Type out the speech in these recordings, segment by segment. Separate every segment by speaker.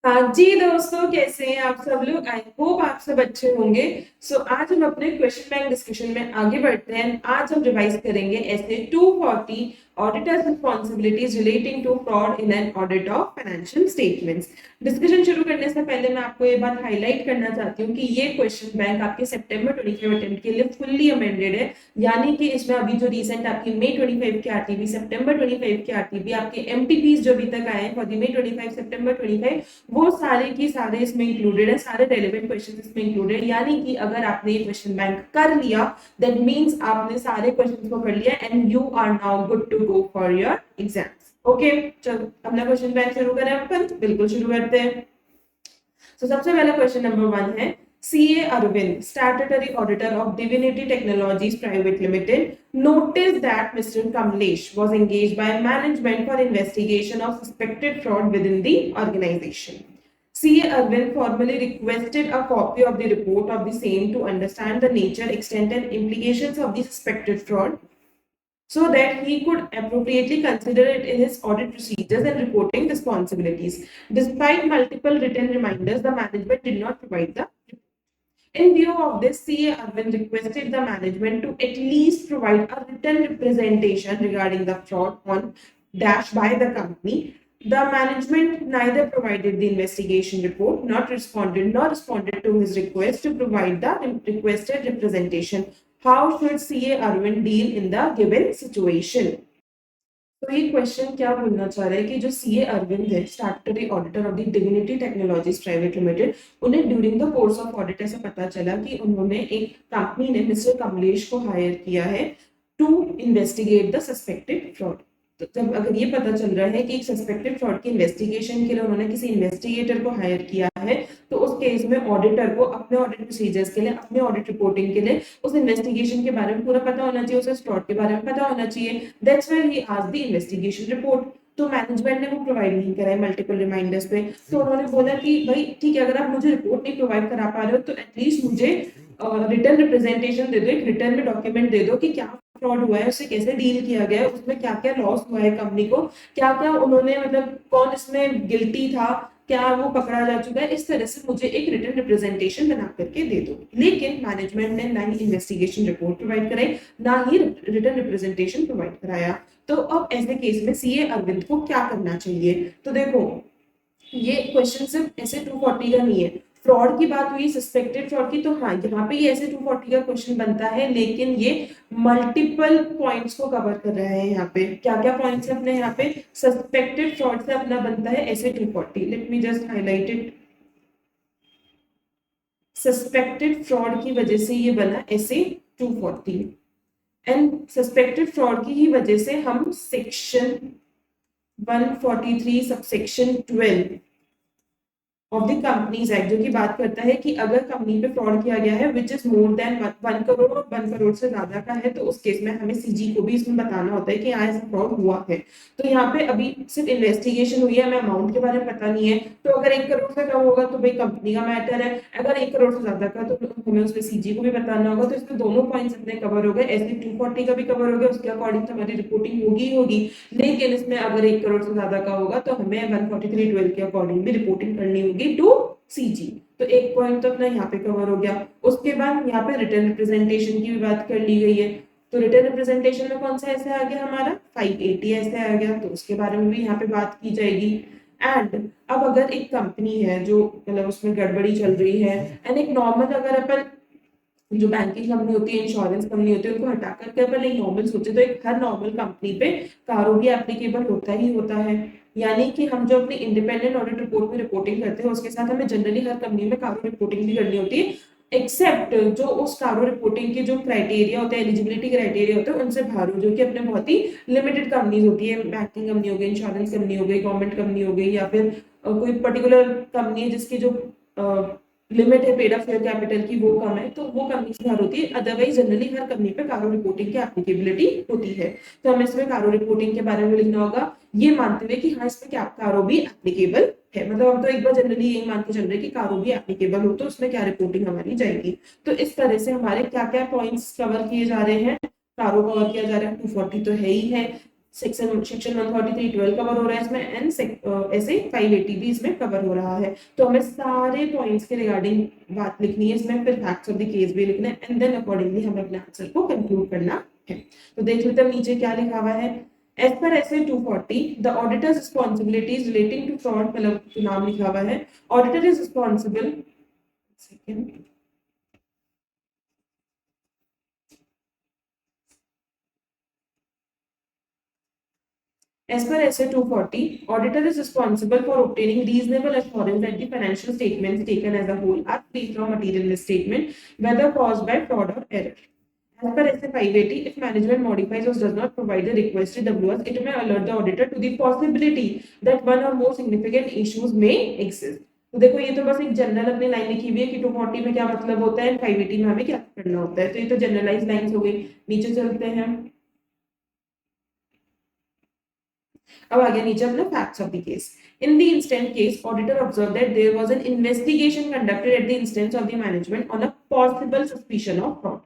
Speaker 1: हाँ जी दोस्तों, कैसे हैं आप सब लोग। आई होप आप सब अच्छे होंगे। आज हम अपने क्वेश्चन बैंक डिस्कशन में आगे बढ़ते हैं। आज हम रिवाइज करेंगे ऐसे 240 auditors responsibilities relating to fraud in an audit of financial statements. Discussion शुरू करने से पहले मैं आपको ये बात हाईलाइट करना चाहती हूँ कि ये क्वेश्चन बैंक आपके सितंबर 25 अटेम्प्ट के लिए फुल्ली अमेंडेड है। यानी कि इसमें अभी जो रिसेंट आपकी मई 25 के आरटीबी, सितंबर 25 के आरटीबी, आपके एमटीपीज जो अभी तक आए हैं फॉर द मई 25 सितंबर 25, वो सारे की सारे इसमें इंक्लूडेड है। सारे रेलेवेंट क्वेश्चन इसमें इंक्लूडेड। यानी कि अगर आपने ये क्वेश्चन बैंक कर लिया, दैट मींस आपने सारे क्वेश्चन को कर लिया and you are now good to go for your exams. Okay, चलो अपना क्वेश्चन बैंक शुरू करें अपन। बिल्कुल शुरू करते हैं। सबसे पहला क्वेश्चन नंबर 1 है, CA Arvind, statutory auditor of Divinity Technologies Private Limited, noticed that Mr. Kamlesh was engaged by management for investigation of suspected fraud within the organization. CA Arvind formally requested a copy of the report of the same to understand the nature, extent, and implications of the suspected fraud, so that he could appropriately consider it in his audit procedures and reporting responsibilities. Despite multiple written reminders, the management did not provide the report. In view of this, CA Arvind requested the management to at least provide a written representation regarding the fraud on dash by the company. The management neither provided the investigation report, nor responded to his request to provide the requested representation. How should CA Arvind deal in the given situation? तो ये question क्या बोलना चाह रहा है कि जो CA Arvind है, statutory auditor of the divinity technologies private limited, उन्हें during the course of audit ऐसा पता चला कि उन्होंने एक कंपनी ने मिस्टर कमलेश को हायर किया है to investigate the suspected fraud. तो जब अगर ये पता चल रहा है कि एक सस्पेक्टेड फ्रॉड की इन्वेस्टिगेशन के लिए उन्होंने किसी इन्वेस्टिगेटर को हायर किया है, तो उस केस में ऑडिटर को अपने ऑडिट प्रोसीजर्स के लिए, अपने ऑडिट रिपोर्टिंग के लिए उस इन्वेस्टिगेशन के बारे में पूरा पता होना चाहिए, उसे फ्रॉड के बारे में पता होना चाहिए। That's why he asked the investigation report. तो मैनेजमेंट ने वो प्रोवाइड नहीं करा है मल्टीपल रिमाइंडर्स पे। तो उन्होंने बोला कि भाई ठीक है, अगर आप मुझे रिपोर्ट नहीं प्रोवाइड करा पा रहे हो तो एटलीस्ट मुझे रिटर्न रिप्रेजेंटेशन दे दो, एक रिटर्न में डॉक्यूमेंट दे दो कि क्या फ्रॉड हुआ है, उसे कैसे डील किया गया है, उसमें क्या क्या लॉस हुआ है कंपनी को, क्या क्या उन्होंने मतलब कौन इसमें गिल्टी था, क्या वो पकड़ा जा चुका है। इस तरह से मुझे एक रिटर्न रिप्रेजेंटेशन बना करके दे दो। लेकिन मैनेजमेंट ने ना ही इन्वेस्टिगेशन रिपोर्ट प्रोवाइड कराई, ना ही रिटर्न रिप्रेजेंटेशन प्रोवाइड कराया। तो अब ऐसे केस में सीए अरविंद को क्या करना चाहिए? तो देखो, ये क्वेश्चन सिर्फ ऐसे 240 का नहीं है। फ्रॉड की बात हुई, सस्पेक्टेड फ्रॉड की, तो हाँ यहाँ पे ये ऐसे 240 का क्वेश्चन बनता है, लेकिन ये मल्टीपल पॉइंट्स को कवर कर रहा है। यहाँ पे क्या क्या पॉइंट्स है अपने, यहाँ पे सस्पेक्टेड फ्रॉड से अपना बनता है ऐसे 240। Let me just highlight it. Suspected fraud की वजह से ये बना ऐसे 240, एंड सस्पेक्टेड फ्रॉड की ही वजह से हम section 143 subsection 12 of the companies act, जो कि बात करता है कि अगर कंपनी पे फ्रॉड किया गया है which is more than 1 crore और 1 करोड़ से ज्यादा का है, तो उस केस में हमें सीजी को भी इसमें बताना होता है कि यहाँ ऐसा फ्रॉड हुआ है। तो यहाँ पे अभी सिर्फ इन्वेस्टिगेशन हुई है, हमें अमाउंट के बारे में पता नहीं है। तो अगर 1 करोड़ से कम होगा तो भाई कंपनी का मैटर है, अगर 1 करोड़ से ज्यादा का तो हमें उसमें सीजी को भी बताना होगा। तो इसमें दोनों पॉइंट्स अपने कवर हो गए, ऐसे 240 का भी कवर हो गया, उसके अकॉर्डिंग तो हमारी रिपोर्टिंग होगी होगी। लेकिन इसमें अगर 1 करोड़ से ज्यादा का होगा तो हमें 143.12 के अकॉर्डिंग भी रिपोर्टिंग करनी होगी टू सीजी। तो एक पॉइंट तो अपना यहाँ पे कवर हो गया। उसके बाद यहाँ पे रिटर्न रिप्रेजेंटेशन की भी बात कर ली गई है। तो रिटर्न रिप्रेजेंटेशन में कौन सा ऐसे आ गया हमारा 580 ऐसे आ गया, तो उसके बारे में भी यहाँ पे बात की जाएगी। एंड अब अगर एक कंपनी है जो मतलब उसमें गड़बड़ी चल रही है, एंड एक नॉर्मल अगर अपन जो बैंकिंग कंपनी होती है, इंश्योरेंस कंपनी होती है, उनको हटा करके अपन एक नॉर्मल सोचे तो एक हर नॉर्मल कंपनी पे कारो भी एप्लीकेबल होता ही होता है। यानी कि हम जो अपनी इंडिपेंडेंट ऑडिट रिपोर्ट में रिपोर्टिंग करते हैं उसके साथ हमें जनरली हर कंपनी में कारो रिपोर्टिंग भी करनी होती है, एक्सेप्ट जो उस कारो रिपोर्टिंग के जो क्राइटेरिया होते हैं, एलिजिबिलिटी क्राइटेरिया होते हैं, उनसे बाहर हो, जो कि अपने बहुत ही लिमिटेड कंपनीज होती है। बैंकिंग कंपनी हो गई, इंश्योरेंस कंपनी हो गई, गवर्नमेंट कंपनी हो गई, या फिर कोई पर्टिकुलर कंपनी है जिसकी जो लिमिट है पेड अप शेयर कैपिटल की वो कम है, तो वो कंपनी से बाहर होती है। अदरवाइज जनरली हर कंपनी पे कारो रिपोर्टिंग की एप्लीकेबिलिटी होती है। तो हमें इसमें कारो रिपोर्टिंग के बारे में लिखना होगा, ये मानते हुए कि हाँ इसमें क्या कारो भी एप्लीकेबल है। मतलब हम तो एक बार जनरली यही मान के चल रहे हैं कि कारो भी एप्लीकेबल हो तो उसमें क्या रिपोर्टिंग हमारी जाएगी। तो इस तरह से हमारे क्या क्या पॉइंट्स कवर किए जा रहे हैं, कारो कवर किया जा रहा है, 240 तो है ही है, सेक्शन 143(12) कवर हो रहा है इसमें एंड ऐसे 580 भी इसमें कवर हो रहा है। तो हमें सारे पॉइंट्स के रिगार्डिंग बात लिखनी है इसमें, फिर फैक्ट्स ऑफ द केस भी लिखना है एंड देन अकॉर्डिंगली हमें अपने आंसर को कंक्लूड करना है। तो देख लेते हैं नीचे क्या लिखा हुआ है। As per SA 240, the auditor's responsibilities relating to fraud, मतलब नाम लिखा हुआ है, auditor is responsible. Second. As per SA 240, auditor is responsible for obtaining reasonable assurance that the financial statements taken as a whole are free from material misstatement, whether caused by fraud or error. As per SA 580, if management modifies or does not provide the requested WS, it may alert the auditor to the possibility that one or more significant issues may exist. तो देखो ये तो बस एक general अपनी line लिखी हुई है कि 240 में क्या मतलब होता है, 580 में हमें क्या करना होता है। तो ये तो जनरलाइज लाइंस हो गई। नीचे चलते हैं, अब आगे नीचे अपना facts of the case. In the instant case, auditor observed that there was an investigation conducted at the instance of the management on a possible suspicion of fraud.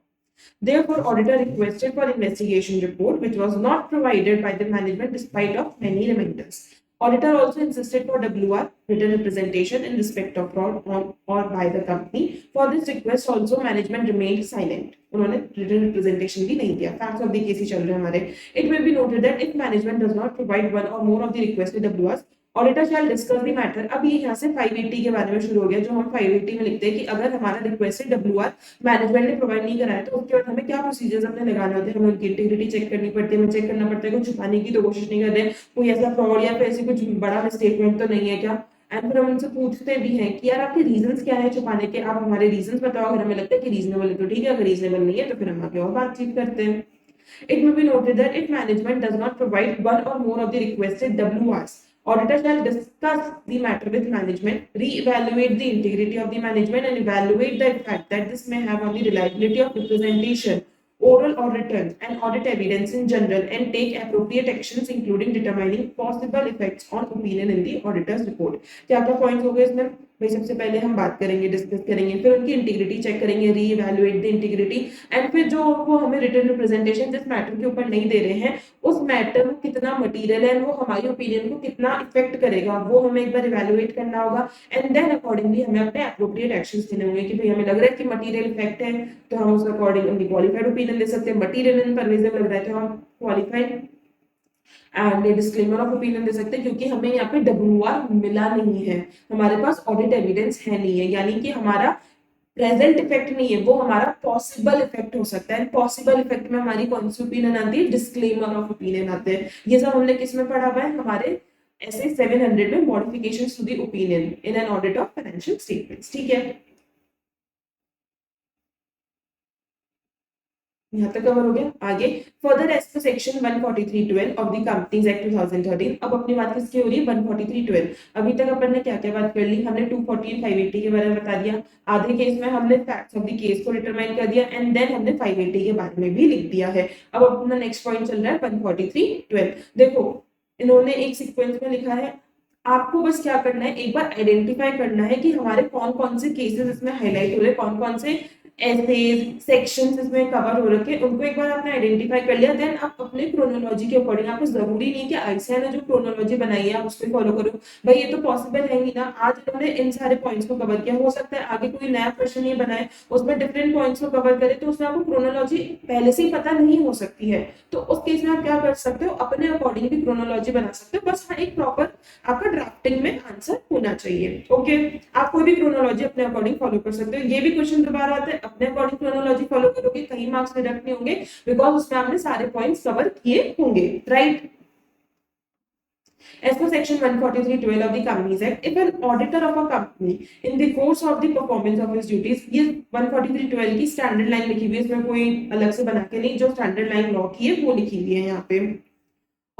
Speaker 1: Therefore, auditor requested for investigation report, which was not provided by the management despite of many reminders. Auditor also insisted for WR, written representation in respect of fraud on or by the company. For this request also management remained silent. उन्होंने written representation भी नहीं दिया। Facts of the case ही चल रहे हैं हमारे। It may be noted that if management does not provide one or more of the requested WRs, auditor shall discuss the matter. अब ये यहाँ से 580 के बारे में शुरू हो गया, जो हम 580 में लिखते हैं कि अगर हमारा रिक्वेस्टेड डब्ल्यूआर मैनेजमेंट ने प्रोवाइड नहीं कराया तो उसके बाद हमें क्या प्रोसीजर्स अपने लगाने होते हैं। हमें उनकी इंटीग्रिटी चेक करनी पड़ती है, हमें चेक करना पड़ता है कुछ छुपाने की तो कोशिश नहीं करते, कोई ऐसा फ्रॉड या फिर ऐसी कुछ बड़ा मिसस्टेटमेंट तो नहीं है क्या। एंड फिर हम उनसे पूछते भी हैं कि यार आपके रीजंस क्या है छुपाने के, आप हमारे रीजंस बताओ। अगर हमें लगता है कि रीजनेबल है तो ठीक है, अगर रीजनेबल नहीं है तो फिर हम आगे और बातचीत करते हैं। It may be noted that if management does not provide one or more of the requested WRs, auditor shall discuss the matter with management, re-evaluate the integrity of the management, and evaluate the effect that this may have on the reliability of representation, oral or written, and audit evidence in general, and take appropriate actions, including determining possible effects on opinion in the auditor's report. क्या क्या points हो गए इसमें भाई? सबसे पहले हम बात करेंगे, डिस्कस करेंगे, फिर उनकी इंटीग्रिटी चेक करेंगे, री-इवैल्यूएट द इंटीग्रिटी, एंड फिर जो वो हमें रिटन रिप्रेजेंटेशन जिस मैटर के ऊपर नहीं दे रहे हैं उस मैटर को कितना मटीरियल है, वो हमारी ओपिनियन को कितना इफेक्ट करेगा, वो हमें एक बार इवैल्यूएट करना होगा। एंड देन अकॉर्डिंगली हमें अपने एप्रोप्रिएट एक्शंस लेने होंगे कि भाई हमें लग रहा है कि मटीरियल इफेक्ट है तो हम उसके अकॉर्डिंग अपनी क्वालिफाइड ओपिनियन दे सकते हैं, मटीरियल इनपरवेसिव लग रहा है तो हम qualified and disclaimer of opinion दे सकते हैं, क्योंकि हमें यहाँ पे WR मिला नहीं है, हमारे पास ऑडिट एविडेंस है नहीं है, यानी कि हमारा प्रेजेंट इफेक्ट नहीं है, वो हमारा पॉसिबल इफेक्ट हो सकता है। पॉसिबल इफेक्ट में हमारी कौन सी ओपिनियन आती है? डिस्क्लेमर ऑफ ओपिनियन आते हैं। ये सब हमने किस में पढ़ा हुआ है? हमारे ऐसे 700 में modifications to the opinion in an audit of financial statements. ठीक है, यहाँ तक कवर हो गया। आगे further as per section 143(12) of the companies act 2013, अब अपनी बात किसकी हो रही है? 143(12). अभी तक अपन ने क्या क्या बात कर ली? हमने 240 और 580 के बारे में बता दिया, आधे केस में हमने फैक्ट्स ऑफ द केस को डिटरमाइन कर दिया, एंड देन हमने 580 के बारे में भी लिख दिया है। अब अपना नेक्स्ट पॉइंट चल रहा है 143(12). देखो इन्होंने एक सीक्वेंस में लिखा है, आपको बस क्या करना है, एक बार आइडेंटिफाई करना है कि हमारे कौन कौन से केसेस इसमें हाईलाइट हो रहे हैं, कौन कौन से एसेज सेक्शंस इसमें कवर हो रखे, उनको एक बार आपने आइडेंटिफाई कर लिया, देन आप अपने क्रोनोलॉजी के अकॉर्डिंग, आपको जरूरी नहीं कि आईसीआई ने जो क्रोनोलॉजी बनाई है आप उसको फॉलो करो। भाई ये तो पॉसिबल है ही ना, आज हमने इन सारे पॉइंट्स को कवर किया, हो सकता है आगे कोई नया क्वेश्चन ये बनाए उसमें डिफरेंट पॉइंट्स को कवर करे तो उसमें आपको क्रोनोलॉजी पहले से ही पता नहीं हो सकती है, तो उस केस में आप क्या कर सकते हो, अपने अकॉर्डिंग भी क्रोनोलॉजी बना सकते हो। बस हाँ एक प्रॉपर आपका ड्राफ्टिंग में आंसर होना चाहिए। ओके, आप कोई भी क्रोनोलॉजी अपने अकॉर्डिंग फॉलो कर सकते हो। ये भी क्वेश्चन दोबारा आता है, अपने अकॉर्डिंग क्रोनोलॉजी फॉलो करोगे कहीं मार्क्स डिडक्ट नहीं होंगे, बिकॉज उसमें आपने सारे पॉइंट्स कवर किए होंगे, right. As per section 143(12) of the Companies Act, if an auditor of a company in the course of the performance of his duties, ये 143(12) की स्टैंडर्ड लाइन लिखी हुई है, इसमें कोई अलग से बना के नहीं, जो स्टैंडर्ड लाइन लॉ की है वो लिखी हुई है यहाँ पे।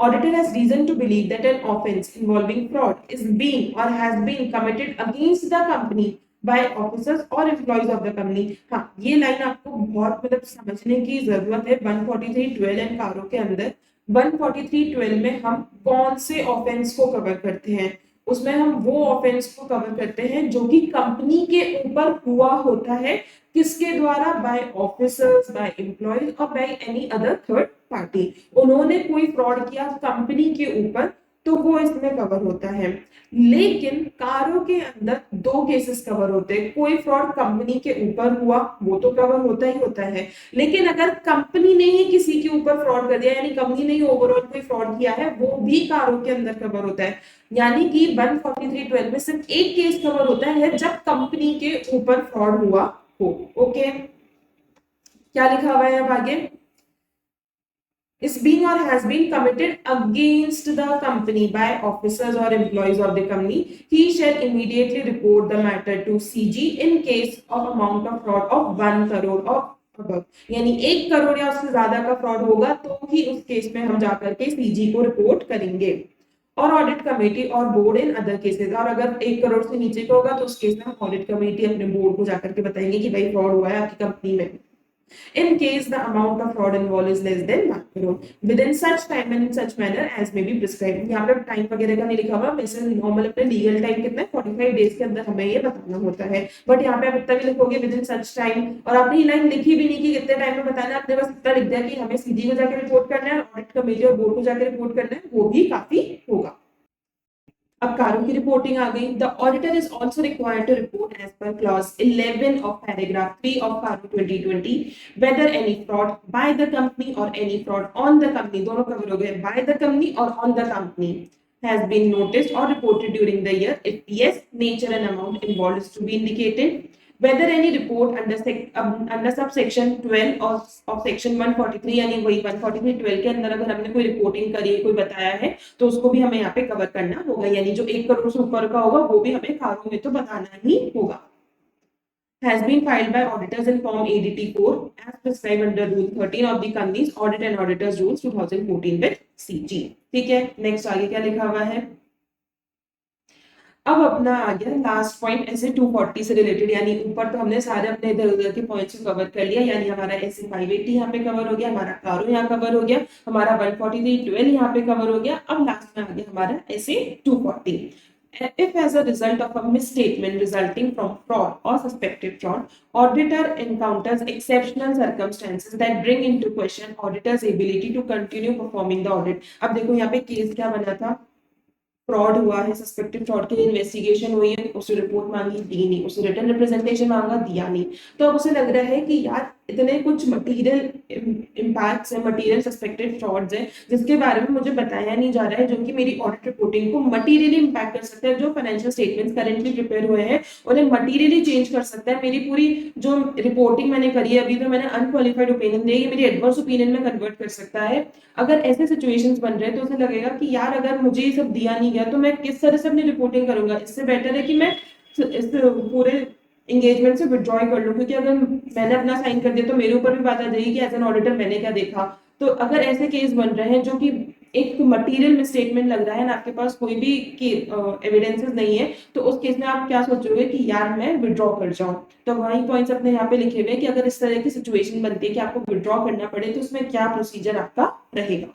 Speaker 1: Auditor has reason to believe that an offence involving fraud is being or has been committed against the company by officers or employees of the company। हाँ ये लाइन आपको बहुत मतलब समझने की जरूरत है। 143(12) एंड कारो के अंदर 143(12) में हम कौन से ऑफेंस को कवर करते हैं? उसमें हम वो ऑफेंस को कवर करते हैं जो कि कंपनी के ऊपर हुआ होता है, किसके द्वारा, बाय ऑफिसर्स, बाय एम्प्लॉयज और by any other third party. उन्होंने कोई फ्रॉड किया कंपनी के ऊपर तो वो इसमें कवर होता है। लेकिन कारों के अंदर दो केसेस कवर होते हैं, कोई फ्रॉड कंपनी के ऊपर हुआ वो तो कवर होता ही होता है, लेकिन अगर कंपनी ने ही किसी के ऊपर फ्रॉड कर दिया यानी कंपनी ने ही ओवरऑल कोई फ्रॉड किया है वो भी कारों के अंदर कवर होता है। यानी कि 143(12) में सिर्फ एक केस कवर होता है जब कंपनी के ऊपर फ्रॉड हुआ हो। ओके, क्या लिखा हुआ है अब आगे, is being or has been committed against the company by officers or employees of the company, he shall immediately report the matter to CG in case of amount of fraud of 1 crore or above। यानी 1 करोड़ या उससे ज्यादा का fraud होगा तो ही उस case में हम जाकर के सीजी को रिपोर्ट करेंगे। और ऑडिट कमेटी और बोर्ड इन अदर केसेस, और अगर 1 करोड़ से नीचे का होगा तो उस केस में हम ऑडिट कमेटी अपने बोर्ड को जाकर के बताएंगे कि भाई फ्रॉड हुआ है आपकी कंपनी में। In case the amount of fraud involved is less than 1 crore within such time and in such manner as may be prescribed। यहाँ पे टाइम वगैरह का नहीं लिखा हुआ, वैसे नॉर्मल अपने लीगल टाइम कितना है 45 डेज के अंदर हमें ये बताना होता है, बट यहाँ पे आप इतना भी लिखोगे विद इन सच टाइम, और आपने ये लाइन लिखी भी नहीं कि कितने टाइम में बताना है, आपने बस इतना लिख दिया कि हमें सीजी को जाकर रिपोर्ट करना है, ऑडिट कमेटी और बोर्ड को जाकर रिपोर्ट करना है, वो भी काफी होगा। अब कारों की रिपोर्टिंग आ गई। The auditor is also required to report as per clause 11 of paragraph 3 of CARO 2020 whether any fraud by the company और any fraud on the company, दोनों कवर हो गए, बाय द कंपनी और on the company has been noticed or reported during the year, if yes, nature and amount involved is to be indicated, whether any report under subsection 12 of section 143 यानी वही 143(12) के अंदर अगर हमने कोई reporting करी है, कोई बताया है तो उसको भी हमें यहाँ पे कवर करना होगा, यानी जो 1 करोड़ से ऊपर का होगा वो भी हमें कारों में तो बताना ही होगा। has been filed by auditors in form ADT4 as prescribed under rule 13 of the company's audit and auditors rules 2014 with CG। ठीक है, नेक्स्ट आगे क्या लिखा हुआ है, अब अपना आ गया लास्ट पॉइंट ऐसे 240 से रिलेटेड, यानी ऊपर तो हमने सारे अपने इधर उधर के पॉइंट्स को कवर कर लिया, यानी हमारा ऐसे 580 यहाँ पे कवर हो गया, हमारा कारो यहाँ कवर हो गया, हमारा 143(12) यहाँ पे कवर हो गया। अब लास्ट में आ गया हमारा ऐसे 240। If as a result of a misstatement resulting from fraud or suspected fraud, auditor encounters exceptional circumstances that bring into question auditor's ability to continue performing the audit। अब देखो यहाँ पे केस क्या बना था, फ्रॉड हुआ है, सस्पेक्टेड फ्रॉड के लिए इन्वेस्टिगेशन हुई है, उसने रिपोर्ट मांगी, दी नहीं, उसने रिटर्न रिप्रेजेंटेशन मांगा, दिया नहीं, तो अब उसे लग रहा है कि यार इतने कुछ मटेरियल इम्पैक्ट्स है, मटेरियल सस्पेक्टेड फ्रॉड्स है जिसके बारे में मुझे बताया नहीं जा रहा है, जो कि मेरी ऑडिट रिपोर्टिंग को मटेरियली इम्पैक्ट कर सकता है, जो फाइनेंशियल स्टेटमेंट्स करेंटली प्रिपेयर हुए हैं उन्हें मटेरियली चेंज कर सकता है, मेरी पूरी जो रिपोर्टिंग मैंने करी है अभी तो मैंने अनक्वालिफाइड ओपिनियन दिया, ये मेरी एडवर्स ओपिनियन में कन्वर्ट कर सकता है। अगर ऐसे सिचुएशंस बन रहे हैं तो उसे लगेगा कि यार अगर मुझे ये सब दिया नहीं गया तो मैं किस तरह से अपनी रिपोर्टिंग करूंगा, इससे बेटर है कि मैं इस पूरे एंगेजमेंट से विड्रॉ कर लूं, क्योंकि अगर मैंने अपना साइन कर दिया तो मेरे ऊपर भी बात आ जाएगी कि एज एन ऑडिटर मैंने क्या देखा। तो अगर ऐसे केस बन रहे हैं जो कि एक मटेरियल मिसस्टेटमेंट लग रहा है ना, आपके पास कोई भी एविडेंसेस नहीं है, तो उस केस में आप क्या सोचोगे कि यार मैं विड्रॉ कर जाऊं। तो वही पॉइंट्स अपने यहाँ पे लिखे हुए कि अगर इस तरह की सिचुएशन बनती है कि आपको विड्रॉ करना पड़े तो उसमें क्या प्रोसीजर आपका रहेगा।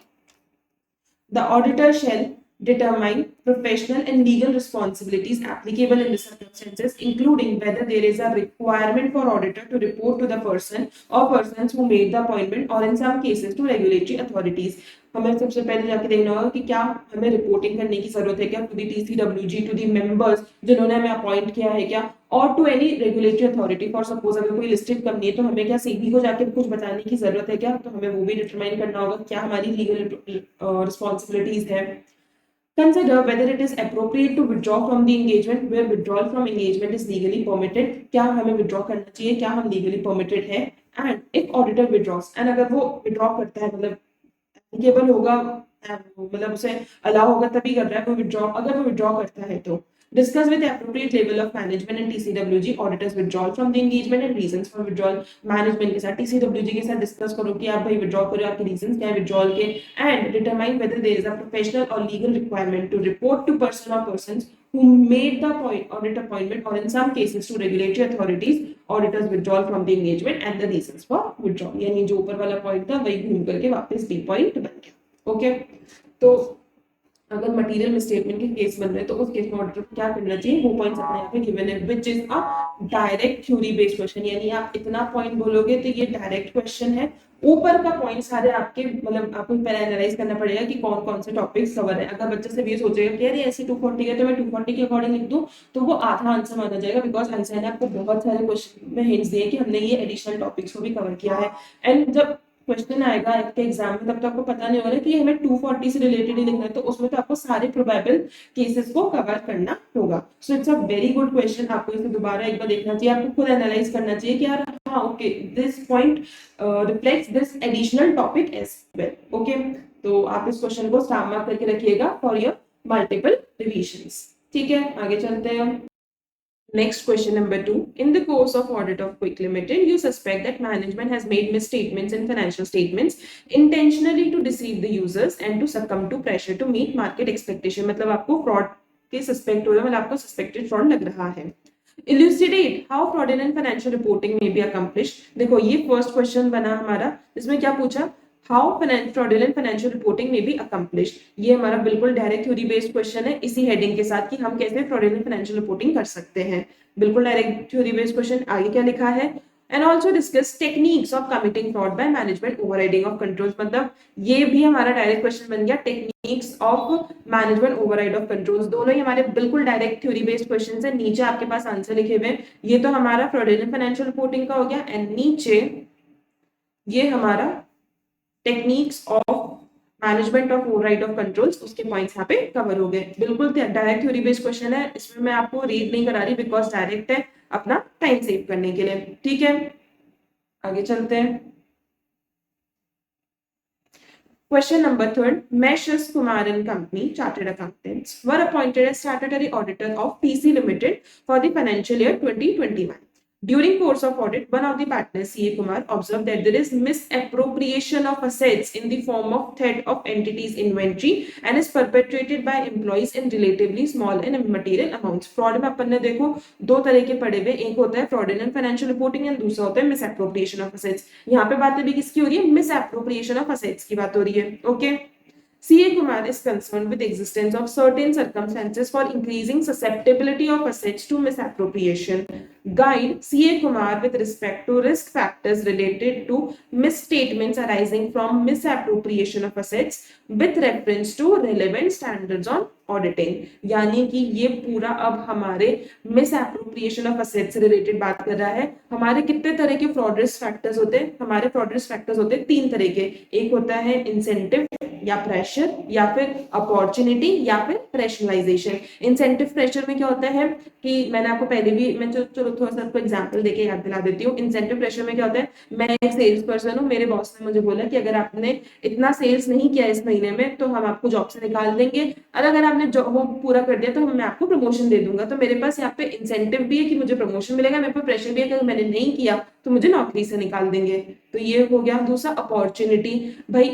Speaker 1: The auditor shall determine professional and legal responsibilities applicable in the circumstances, including whether there is a requirement for auditor to report to the person or persons who made the appointment, or in some cases to regulatory authorities। हमें सबसे पहले जाके देखना होगा कि क्या हमें reporting करने की जरूरत है क्या to the TCWG, to the members जिन्होंने हमें अपॉइंट किया है क्या, और to any regulatory authority. For suppose अगर कोई लिस्टेड कंपनी है तो हमें क्या सेबी को जाके कुछ बताने की जरूरत है क्या, तो हमें वो भी डिटरमाइन करना होगा क्या हमारी लीगल रिस्पॉन्सिबिलिटीज है। Consider whether it is appropriate to withdraw from the engagement where withdrawal from engagement is legally permitted। क्या हमें withdraw करना चाहिए, क्या हम legally permitted है। And if auditor withdraws, and अगर वो withdraw करता है मतलब applicable होगा, मतलब उसे अलाउ होगा तभी कर रहा है वो विड्रॉ, अगर वो विड्रॉ करता है तो discuss with appropriate level of management and TCWG auditors withdrawal from the engagement and reasons for withdrawal. Management के साथ TCWG के साथ डिस्कस करो कि आप भाई विड्रॉ करो, आपके रीजंस क्या है विड्रॉल के, and determine whether there is a professional और legal requirement to report to person और persons who made the audit appointment, or in some cases to regulatory authorities auditors withdrawal from the engagement and the reasons for withdrawal। यानी जो ऊपर वाला point था वही घूम करके वापस बी पॉइंट बन गया। ओके, तो अगर मटेरियल मिसस्टेटमेंट के केस बन रहे हैं तो उस केस में ऑडिटर को क्या करना चाहिए, वो पॉइंट्स अपने यहाँ पे गिवन है, which is a direct theory based question, यानी आप इतना पॉइंट बोलोगे तो ये डायरेक्ट क्वेश्चन है। ऊपर का पॉइंट सारे आपके मतलब आपको पहले एनालाइज करना पड़ेगा कि कौन कौन से टॉपिक्स कवर है। अगर बच्चा से ये सोचेगा कि यार ऐसे 240 है तो मैं 240 के अकॉर्डिंग लिख दूं, तो वो आधा आंसर माना जाएगा, बिकॉज आंसर ने आपको बहुत सारे क्वेश्चन में हिंट्स दिए कि हमने ये एडिशनल टॉपिक्स को भी कवर किया है। एंड जब क्वेश्चन आएगा आपके एग्जाम में तब तो आपको पता नहीं होगा कि हमें 240 से रिलेटेड ही लिखना है, तो उसमें तो आपको सारे प्रोबेबल केसेस को कवर करना होगा। So it's a very good question, आपको इसे दोबारा एक बार देखना चाहिए, आपको खुद एनालाइज करना चाहिए कि यार हाँ okay this point reflects this additional topic as well. Okay, तो आप इस क्वेश्चन को स्टार मार्क करके रखिएगा फॉर योर मल्टीपल रिविजन्स। ठीक है, आगे चलते हैं। Next question number 2. In the course of audit of Quick Limited, you suspect that management has made misstatements in financial statements intentionally to deceive the users and to succumb to pressure to meet market expectation. मतलब आपको fraud के suspect हो रहा है, मतलब आपको suspected fraud लग रहा है। Elucidate how fraudulent financial reporting may be accomplished. देखो ये first question बना हमारा, इसमें क्या पूछा, हाउ फ्रॉडुलेंट फाइनेंशियल रिपोर्टिंग में बी अकम्प्लिश्ड। ये हमारा बिल्कुल डायरेक्ट थ्योरी बेस्ड क्वेश्चन है इसी हेडिंग के साथ कि हम कैसे फ्रॉडुलेंट फाइनेंशियल रिपोर्टिंग कर सकते हैं। बिल्कुल डायरेक्ट थ्योरी बेस्ड क्वेश्चन। आगे क्या लिखा है, and also discuss techniques of committing fraud by management overriding of controls. मतलब ये भी हमारा डायरेक्ट क्वेश्चन बन गया, techniques of management override of controls. दोनों ही हमारे बिल्कुल डायरेक्ट थ्योरी बेस्ड क्वेश्चन है। नीचे आपके पास आंसर लिखे हुए हैं, ये तो हमारा फ्रॉडुलेंट फाइनेंशियल रिपोर्टिंग का हो गया, एंड नीचे ये हमारा techniques of management of override of controls, उसके पॉइंट्स यहाँ पे कवर हो गए। बिल्कुल डायरेक्ट थ्योरी बेस्ड क्वेश्चन है, इसमें मैं आपको रीड नहीं करा रही बिकॉज डायरेक्ट है, अपना टाइम सेव करने के लिए। ठीक है, आगे चलते हैं। Question number 3. Meshes Kumar and Company Chartered Accountants were appointed as statutory auditor of PC Limited for the financial year 2021. During course of audit, one of the partners, CA Kumar, observed that there is misappropriation of assets in the form of theft of entities inventory and is perpetrated by employees in relatively small and immaterial amounts. Fraud में अपन ने देखो दो तरह के पड़े हुए, एक होता है fraudulent financial reporting एंड दूसरा होता है misappropriation of assets। यहाँ पे बातें भी किसकी हो रही है, misappropriation of assets की बात हो रही है। Okay, CA Kumar is concerned with the existence of certain circumstances for increasing susceptibility of assets to misappropriation. Guide CA Kumar with respect to risk factors related to misstatements arising from misappropriation of assets with reference to relevant standards on auditing. यानी कि ये पूरा अब हमारे misappropriation of assets से related बात कर रहा है। हमारे कितने तरह के फ्रॉड रिस्क फैक्टर्स होते हैं, हमारे फ्रॉड रिस्क फैक्टर्स होते हैं तीन तरह के। एक होता है इंसेंटिव या प्रेशर या फिर अपॉर्चुनिटी या फिर रैशनलाइजेशन। इंसेंटिव प्रेशर में क्या होता है कि मैंने आपको पहले भी, मैं चलो थोड़ा सा आपको एग्जांपल देके याद दिला देती हूँ। इंसेंटिव प्रेशर में क्या होता है, मैं एक सेल्स पर्सन हूँ, मेरे बॉस ने मुझे बोला कि अगर आपने इतना सेल्स नहीं किया इस महीने में तो हम आपको जॉब से निकाल देंगे, और अगर आपने जॉब वो पूरा कर दिया तो मैं आपको प्रमोशन दे दूंगा। तो मेरे पास यहाँ पे इंसेंटिव भी है कि मुझे प्रमोशन मिलेगा, मेरे पास प्रेशर भी है कि अगर मैंने नहीं किया तो मुझे नौकरी से निकाल देंगे। तो ये हो गया। दूसरा अपॉर्चुनिटी, भाई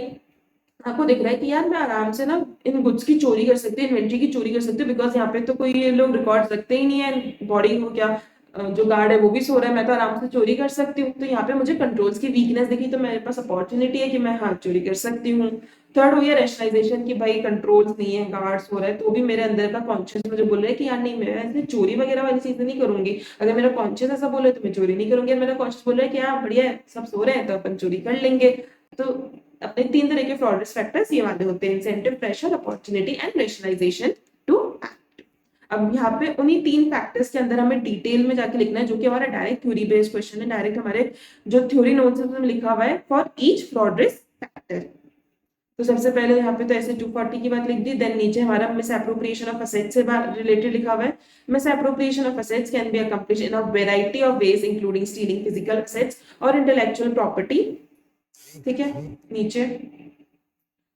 Speaker 1: आपको दिख रहा है कि यार मैं आराम से ना इन गुड्स की चोरी कर सकती हूँ, इन्वेंट्री की चोरी कर सकती हूँ, बिकॉज यहाँ पे तो कोई ये लोग रिकॉर्ड रखते ही नहीं है, बॉडी हो क्या जो गार्ड है वो भी सो रहा है, मैं तो आराम से चोरी कर सकती हूँ। तो यहाँ पे मुझे कंट्रोल्स की वीकनेस दिखी, तो मेरे पास अपॉर्चुनिटी है कि मैं हाँ चोरी कर सकती हूँ। थर्ड हो गया रैशनलाइजेशन, कि भाई कंट्रोल्स नहीं है, गार्ड सो रहा है, तो भी मेरे अंदर का कॉन्शियस मुझे बोल रहा है कि यार नहीं, मैं ऐसे चोरी वगैरह वाली चीजें नहीं करूंगी। अगर मेरा कॉन्शियस ऐसा बोले तो मैं चोरी नहीं करूंगी, मेरा कॉन्शियस बोल रहा है कि हाँ बढ़िया है, सब सो रहे हैं तो अपन चोरी कर लेंगे। तो अपने तीन तरह के फ्रॉड रिस्क फैक्टर्स ये वाले होते हैं, incentive, pressure, opportunity and rationalisation to act. अब यहाँ पे उन्हीं तीन फैक्टर्स के अंदर हमें डिटेल में जाके लिखना है, जो कि हमारा डायरेक्ट थ्योरी बेस्ड क्वेश्चन है, डायरेक्ट हमारे जो थ्योरी नोट्स में लिखा हुआ है for each fraud risk factor. तो सबसे पहले यहाँ पे तो ऐसे 240 की बात लिख दी, देन नीचे हमारा मिस एप्रोप्रिएशन ऑफ असेट्स से रिलेटेड लिखा हुआ है। Miss appropriation of assets can be accomplished in a variety of ways including stealing physical assets और इंटेलेक्चुअल प्रॉपर्टी। ठीक है, नीचे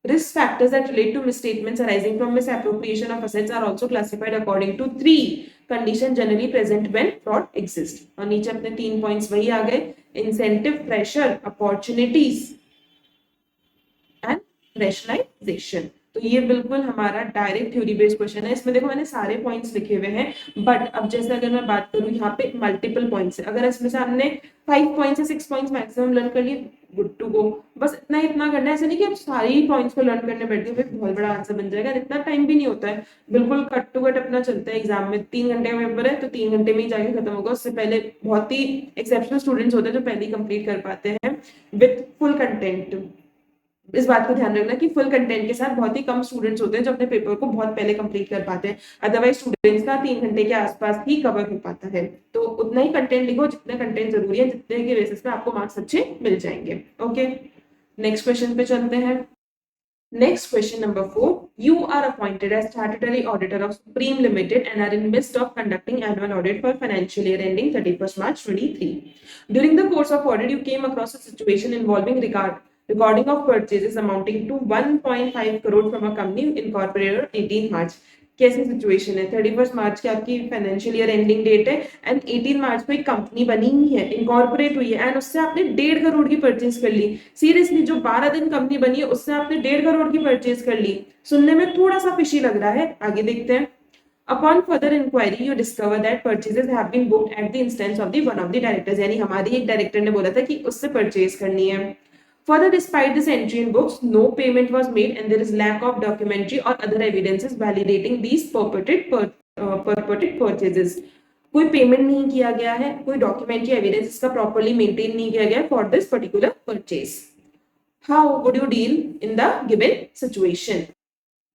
Speaker 1: risk factors that relate to misstatements arising from misappropriation of assets are also classified according to three conditions generally present when fraud exists। और नीचे अपने तीन points वही आ गए, incentive, pressure, opportunities and rationalisation. तो ये बिल्कुल हमारा डायरेक्ट थ्योरी बेस्ड क्वेश्चन है। इसमें देखो मैंने सारे पॉइंट्स लिखे हुए हैं, बट अब जैसे अगर मैं बात करूं यहाँ पे मल्टीपल पॉइंट्स है, अगर इसमें से हमने 5 पॉइंट्स या 6 पॉइंट्स मैक्सिमम लर्न कर लिए गुड टू गो। बस इतना इतना करना है, ऐसे नहीं कि आप सारी पॉइंट्स को लर्न करने बैठ गए बहुत बड़ा आंसर बन जाएगा, इतना टाइम भी नहीं होता है। बिल्कुल कट टू कट अपना चलता है। एग्जाम में 3 घंटे का पेपर है तो 3 घंटे में ही जाके खत्म होगा। उससे पहले बहुत ही एक्सेप्शनल स्टूडेंट्स होते हैं जो पहले ही कंप्लीट कर पाते हैं विथ फुल कंटेंट। इस बात को ध्यान रखना कि फुल कंटेंट के साथ बहुत ही कम स्टूडेंट्स होते हैं जो अपने पेपर को बहुत पहले कंप्लीट कर पाते हैं। अदरवाइज स्टूडेंट्स का 3 घंटे के आसपास ही कवर हो पाता है। तो उतना ही कंटेंट लिखो जितना कंटेंट जरूरी है, जितने के बेसिस पे आपको मार्क्स अच्छे मिल जाएंगे। ओके, नेक्स्ट क्वेश्चन पे चलते हैं। Next question number 4. You are appointed as statutory auditor of Supreme Limited and are in midst of conducting annual audit for financial year ending 31st March 23. During the course of audit, you came across a situation involving recording of purchases amounting to 1.5 crore from a company incorporated on 18 March. कैसी situation है? 31 मार्च की आपकी financial year ending date है and 18 मार्च को एक company बनी हुई है, इनकॉर्पोरेट हुई है एंड उससे आपने 1.5 करोड़ की परचेज कर ली। सीरियसली, जो 12 दिन कंपनी बनी है उससे आपने 1.5 करोड़ की परचेज कर ली। सुनने में थोड़ा सा फिशी लग रहा है, आगे देखते हैं। Upon further inquiry, you discover that purchases have been booked at the instance of the one of the directors. यानी हमारी एक डायरेक्टर ने बोला था कि उससे परचेज करनी है। Further, despite this entry in books, no payment was made and there is lack of documentary or other evidences validating these purported purchases. कोई पेमेंट नहीं किया गया है, कोई डॉक्यूमेंट्री एविडेंस इसका प्रॉपर्ली मेंटेन नहीं किया गया for this particular purchase. How would you deal in the given situation?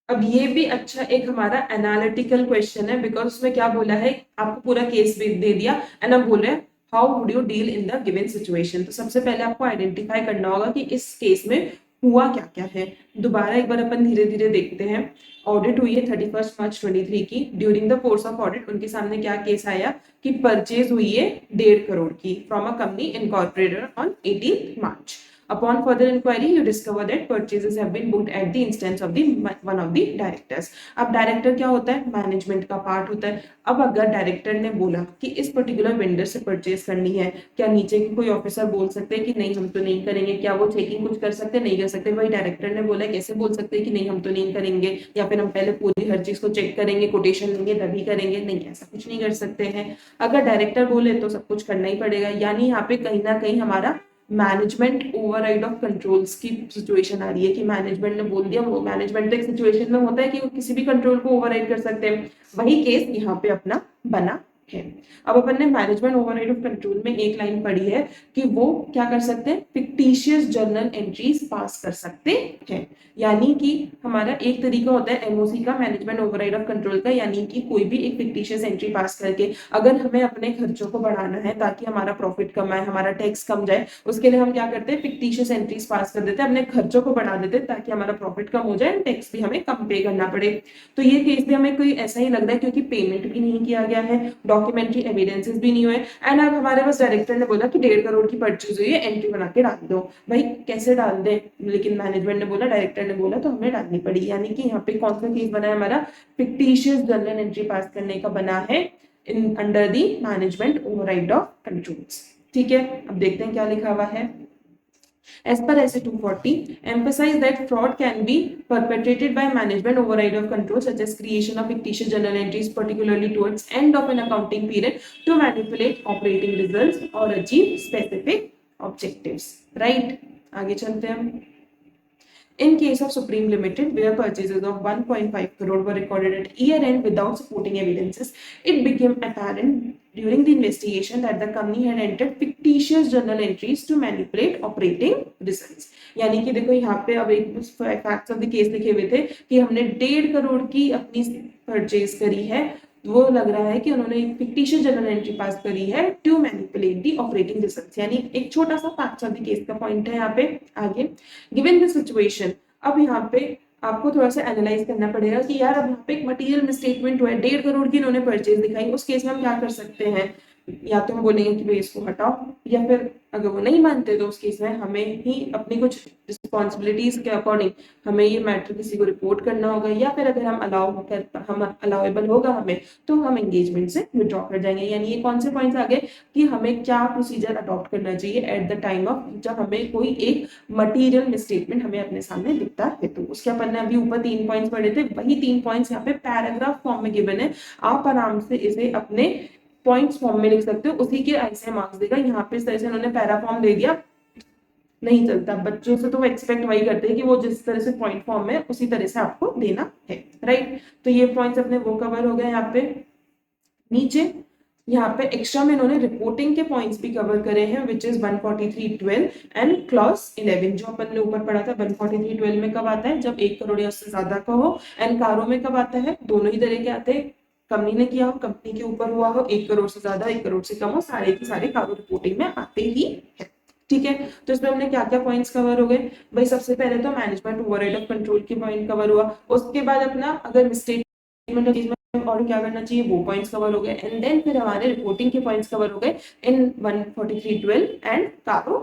Speaker 1: अब ये भी अच्छा एक हमारा एनालिटिकल क्वेश्चन है, बिकॉज उसमें क्या बोला है, आपको पूरा केस भी दे दिया एंड अब बोल रहे हैं how would you deal in the given situation. तो सबसे पहले आपको आइडेंटिफाई करना होगा कि इस केस में हुआ क्या क्या है। दोबारा एक बार अपन धीरे धीरे देखते हैं। ऑडिट हुई है 31 मार्च 23 की। During the course of audit उनके सामने क्या केस आया कि परचेज हुई है 1.5 करोड़ की from a company incorporated on 18 March. Upon further inquiry, you discover that purchases have been booked at the instance of the one of the directors. अब director क्या होता है? मैनेजमेंट का पार्ट होता है। अब अगर डायरेक्टर ने बोला कि इस पर्टिकुलर वेंडर से परचेज करनी है, क्या नीचे के कोई ऑफिसर बोल सकते हैं कि नहीं हम तो नहीं करेंगे? क्या वो चेकिंग कुछ कर सकते? नहीं कर सकते। वही डायरेक्टर ने बोला, कैसे बोल सकते हैं कि नहीं हम तो नहीं करेंगे, या फिर हम पहले पूरी हर चीज को चेक करेंगे, कोटेशन लेंगे तभी करेंगे? नहीं, ऐसा कुछ नहीं कर सकते हैं। अगर डायरेक्टर बोले तो सब कुछ करना ही पड़ेगा। यानी यहाँ पे कहीं ना कहीं हमारा मैनेजमेंट ओवरराइड ऑफ कंट्रोल्स की सिचुएशन आ रही है कि मैनेजमेंट ने बोल दिया। वो मैनेजमेंट एक सिचुएशन में होता है कि वो किसी भी कंट्रोल को ओवरराइड कर सकते हैं। वही केस यहाँ पे अपना बना है। अब अपन ने मैनेजमेंट ओवरराइड ऑफ कंट्रोल में एक लाइन पढ़ी है कि वो क्या कर सकते हैं? फिक्टिशियस जर्नल एंट्रीज पास कर सकते हैं। यानी कि हमारा एक तरीका होता है एमओसी का, मैनेजमेंट ओवरराइड ऑफ कंट्रोल का, यानी कि कोई भी एक फिक्टिशियस एंट्री पास करके अगर हमें अपने खर्चों को बढ़ाना है ताकि हमारा प्रॉफिट कम आए, हमारा टैक्स कम जाए, उसके लिए हम क्या करते हैं? फिक्टिशियस एंट्रीज पास कर देते हैं, अपने खर्चों को बढ़ा देते हैं ताकि हमारा प्रॉफिट कम हो जाए, टैक्स भी हमें कम पे करना पड़े। तो ये केस भी हमें कोई ऐसा ही लग रहा है क्योंकि पेमेंट भी नहीं किया गया है, डॉक्यूमेंट्री एविडेंसेस भी नहीं हुए एंड अब हमारे पास डायरेक्टर ने बोला कि 1.5 करोड़ की परचेज हुई है, एंट्री बना के डाल दो। भाई कैसे डाल दे? लेकिन मैनेजमेंट ने बोला, डायरेक्टर ने बोला, तो हमें डालनी पड़ी। यानी कि यहाँ पे कौन सा केस बना है हमारा? फिक्टिशियस जर्नल एंट्री पास करने का बना है in under the management override of controls. ठीक है, अब देखते हैं क्या लिखा हुआ है। As per SA 240, emphasize that fraud can be perpetrated by management override of control, such as creation of fictitious journal entries, particularly towards end of an accounting period, to manipulate operating results or achieve specific objectives. Right? आगे चलते हैं। In case of Supreme Limited, where purchases of 1.5 crore were recorded at year end without supporting evidences, it became apparent during the investigation that the company had entered fictitious journal entries to manipulate operating results. यानी कि देखो यहाँ पे अब एक facts of the case लिखे हुए थे कि हमने 1.5 करोड़ की अपनी परचेज करी है, वो लग रहा है कि उन्होंने एक फिक्टिशियस जर्नल एंट्री पास करी है to manipulate the operating results. यानी एक छोटा सा फैक्ट्स ऑफ द केस का पॉइंट है यहाँ पे। आगे, गिवन दिस सिचुएशन, अब यहाँ पे आपको थोड़ा सा एनालाइज करना पड़ेगा कि यार अब यहाँ पे एक मटेरियल मिसस्टेटमेंट हुआ है, 1.5 करोड़ की इन्होंने परचेज दिखाई, उस केस में हम क्या कर सकते हैं? या तो हम बोलेंगे कि भाई इसको हटाओ, या फिर अगर वो नहीं मानते तो उस केस में हमें ही अपनी कुछ रिस्पॉन्सिबिलिटीज के अकॉर्डिंग हमें ये मैटर किसी को रिपोर्ट करना होगा, या फिर अगर हम अलाउेबल होगा हमें, तो हम एंगेजमेंट से विड्रॉ कर जाएंगे। यानी ये कौन से पॉइंट्स आ गए कि हमें क्या प्रोसीजर अडॉप्ट करना चाहिए एट द टाइम ऑफ जब हमें कोई एक मटीरियल मिसस्टेटमेंट हमें अपने सामने दिखता है। तो उसके अपन ने अभी ऊपर 3 पॉइंट्स पढ़े थे, वही 3 पॉइंट्स यहाँ पे पैराग्राफ फॉर्म में गिवन है। आप आराम से इसे अपने पॉइंट्स फॉर्म में लिख सकते हो, उसी के ऐसे मार्क्स देगा। यहाँ पे इस तरह से उन्होंने पैरा फॉर्म दे दिया, नहीं चलता। बच्चों से तो वो एक्सपेक्ट वही करते हैं कि वो जिस तरह से पॉइंट फॉर्म में उसी तरह से आपको देना है, राइट। तो ये पॉइंट्स अपने वो कवर हो गए। यहाँ पे नीचे यहाँ पे एक्स्ट्रा में इन्होंने रिपोर्टिंग के पॉइंट्स भी कवर करे हैं, विच इज 143.12 एंड क्लॉज 11। जो अपन ने ऊपर पढ़ा था 143.12 में कब आता है, जब 1 करोड़ या उससे ज्यादा का हो, एंड कारों में कब आता है, दोनों ही तरह के आते हैं। कंपनी ने किया हो, कंपनी के ऊपर हुआ हो, 1 करोड़ से ज्यादा 1 करोड़ से कम हो, सारे के सारे कारो रिपोर्टिंग में आते ही है। ठीक है, तो इसमें हमने क्या क्या पॉइंट्स कवर हो गए भाई। सबसे पहले तो मैनेजमेंट ओवरहेड ऑफ कंट्रोल के पॉइंट कवर हुआ। उसके बाद अपना अगर मिस्टेक और क्या करना चाहिए वो पॉइंट्स कवर हो गए, एंड देन फिर हमारे रिपोर्टिंग के पॉइंट्स कवर हो गए इन 143.12 एंड कारो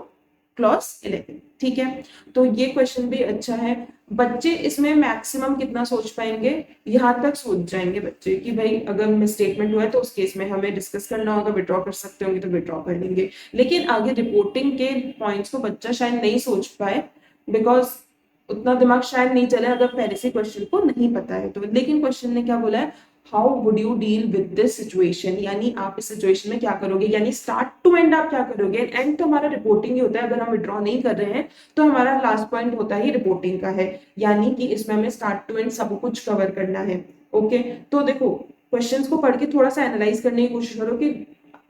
Speaker 1: क्लॉज 11। ठीक है, तो ये क्वेश्चन भी अच्छा है। बच्चे इसमें मैक्सिमम कितना सोच पाएंगे, यहाँ तक सोच जाएंगे बच्चे कि भाई अगर मिसस्टेटमेंट हुआ है तो उस केस में हमें डिस्कस करना होगा, विड्रॉ कर सकते होंगे तो विड्रॉ कर लेंगे। लेकिन आगे रिपोर्टिंग के पॉइंट्स को बच्चा शायद नहीं सोच पाए, बिकॉज उतना दिमाग शायद नहीं चले अगर पहले से क्वेश्चन को नहीं पता है तो। लेकिन क्वेश्चन ने क्या बोला है, how would you deal with this situation, यानी आप इस सिचुएशन में क्या करोगे, यानी स्टार्ट टू एंड आप क्या करोगे। एंड तो हमारा रिपोर्टिंग ही होता है, अगर हम विड्रॉ नहीं कर रहे हैं तो हमारा लास्ट पॉइंट होता ही रिपोर्टिंग का है, यानी कि इसमें हमें स्टार्ट टू एंड सब कुछ कवर करना है। ओके, तो देखो क्वेश्चंस को पढ़ के थोड़ा सा एनालाइज करने की कोशिश करो कि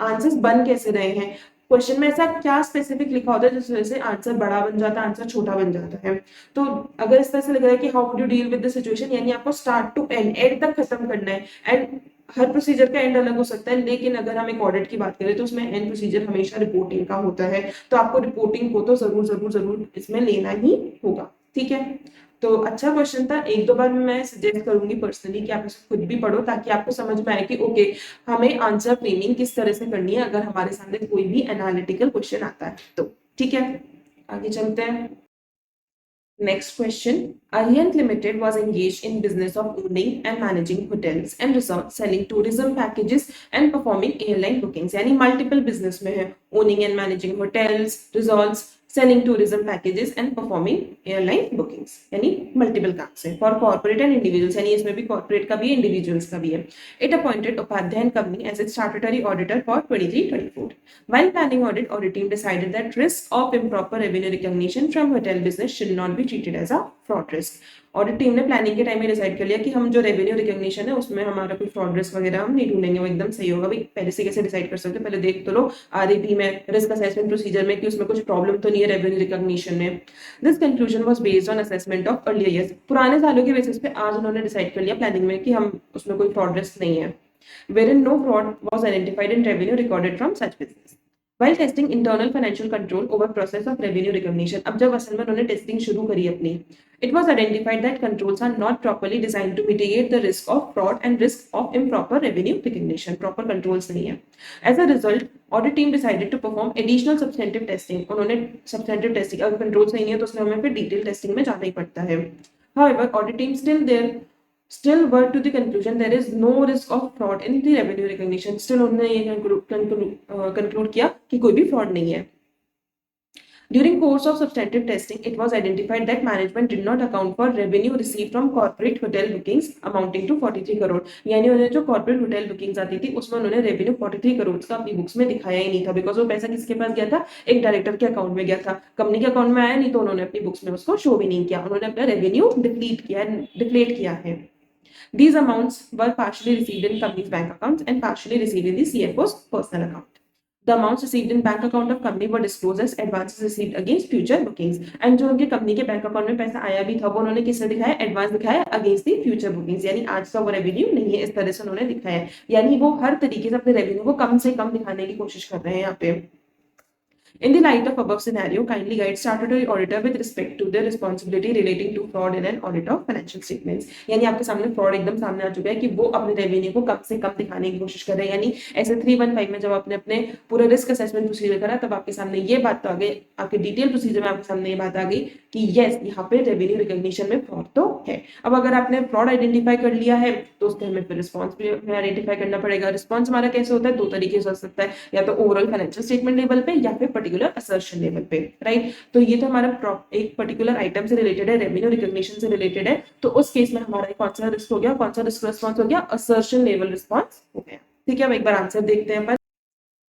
Speaker 1: आंसर्स बन कैसे रहे हैं, क्वेश्चन में ऐसा क्या स्पेसिफिक लिखा होता है जिस वजह से आंसर बड़ा बन जाता है, आंसर छोटा बन जाता है। तो अगर इस तरह से लग रहा है कि how would you deal with the situation, यानी आपको स्टार्ट टू एंड एंड तक खत्म करना है। एंड हर प्रोसीजर का एंड अलग हो सकता है, लेकिन अगर हम एक ऑडिट की बात करें तो उसमें एंड प्रोसीजर हमेशा रिपोर्टिंग का होता है, तो आपको रिपोर्टिंग को तो जरूर जरूर जरूर इसमें लेना ही होगा। ठीक है, तो अच्छा क्वेश्चन था। एक दो बार मैं सजेस्ट करूंगी पर्सनली कि आप इसे खुद भी पढ़ो, ताकि आपको समझ में आए कि ओके हमें आंसर फ्रेमिंग किस तरह से करनी है अगर हमारे सामने कोई भी एनालिटिकल क्वेश्चन आता है तो। ठीक है, आगे चलते हैं। Next question. Arihant Limited was engaged in business of owning and managing hotels and resorts, selling tourism packages and performing airline bookings. यानी multiple business में है, owning and managing hotels, resorts, selling tourism packages and performing airline bookings, यानी multiple काम से। For corporate and individuals, यानी इसमें भी corporate का भी है, individuals का भी है। It appointed Upadhyay and Company as its statutory auditor for 23-24. While planning audit team decided that risk of improper revenue recognition from hotel business should not be treated as a fraud risk. Audit team ने planning के time में decide कर लिया कि हम जो revenue recognition है उसमें हमारा कोई फ्रॉड रिस्क वगैरह हम नहीं ढूंढेंगे, वो एकदम सही होगा। भाई पहले से कैसे डिसाइड कर सकते हो, पहले देख तो लो आरईपी में, रिस्क असेसमेंट प्रोसीजर में, कि उसमें कुछ प्रॉब्लम तो नहीं है रेवेन्यू रिकॉग्निशन में। This conclusion was based on assessment of earlier years. पुराने सालों के बेसिस पे आज उन्होंने डिसाइड कर लिया प्लानिंग में कि हम उसमें कोई फ्रॉड रिस्क नहीं है। Wherein no fraud was identified in revenue recorded from such business. While testing internal financial control over process of revenue recognition, अब जब असल में उन्होंने टेस्टिंग शुरू करी अपनी, it was identified that controls are not properly designed to mitigate the risk of fraud and risk of improper revenue recognition. Proper controls नहीं है. As a result, audit team decided to perform additional substantive testing. उन्होंने substantive testing, अगर controls नहीं है तो उसमें हमें फिर detail testing में जाना ही पड़ता है. However, audit team still were to the conclusion there is no risk of fraud in the revenue recognition. Still उन्होंने ये conclude किया कि कोई भी fraud नहीं है. During course of substantive testing, it was identified that management did not account for revenue received from corporate hotel bookings amounting to 43 crore. यानी उन्हें जो corporate hotel bookings आती थी उसमें उन्होंने revenue 43 करोड़ का अपनी बुक्स में दिखाया ही नहीं था, बिकॉज वो पैसा किसके पास गया था, एक डायरेक्टर के अकाउंट में गया था, कंपनी के अकाउंट में आया नहीं, तो उन्होंने अपनी बुक्स में उसको शो भी नहीं किया, उन्होंने अपना रेवेन्यू डिप्लीट किया है। These amounts were partially received in company's bank accounts and partially received in the CFO's personal account. The amounts received in bank account of company were disclosed as advances received against future bookings. And जो उनके company के bank account में पैसा आया भी था वो उन्होंने किससे दिखाया, एडवांस दिखाया अगेंस्ट दी फ्यूचर बुकिंग्स, यानी आज का वो रेवेन्यू नहीं है, इस तरह से उन्होंने दिखाया। यानी वो हर तरीके से अपने रेवेन्यू को कम से कम दिखाने की कोशिश कर रहे हैं यहाँ पे। In the light of above scenario, kindly guide statutory auditor with respect to their responsibility relating to fraud in an audit of financial statements. यानी आपके सामने फ्रॉड एकदम सामने आ चुका है कि वो अपने रेवेन्यू को कम से कम दिखाने की कोशिश कर रहे हैं। यानी ऐसे 315 में जब आपने अपने पूरा रिस्क असेसमेंट प्रोसीजर करा तब आपके सामने ये बात तो आ गई, आपके डिटेल प्रोसीजर में आपके सामने ये बात आ गई कि यस यहाँ पे रेवेन्यू रिकॉग्निशन में फ्रॉड तो है। अब अगर आपने फ्रॉड आइडेंटिफाई कर लिया है तो उसके हमें फिर रिस्पॉन्स भी आइडेंटिफाई करना पड़ेगा। रिस्पॉन्स हमारा कैसे होता है, दो तरीके से हो सकता है, या तो ओवरऑल फाइनेंशियल स्टेटमेंट लेवल पे या फिर पर्टिकुलर असर्शन लेवल पे, राइट। तो ये तो हमारा एक पर्टिकुलर आइटम से रिलेटेड है, रेवेन्यू रिकॉग्निशन से रिलेटेड है, तो उस केस में हमारा कौन सा रिस्क हो गया, कौन सा रिस्क रिस्पॉन्स हो गया, असर्शन लेवल रिस्पॉन्स हो गया। ठीक है, अब एक बार आंसर देखते हैं अपन।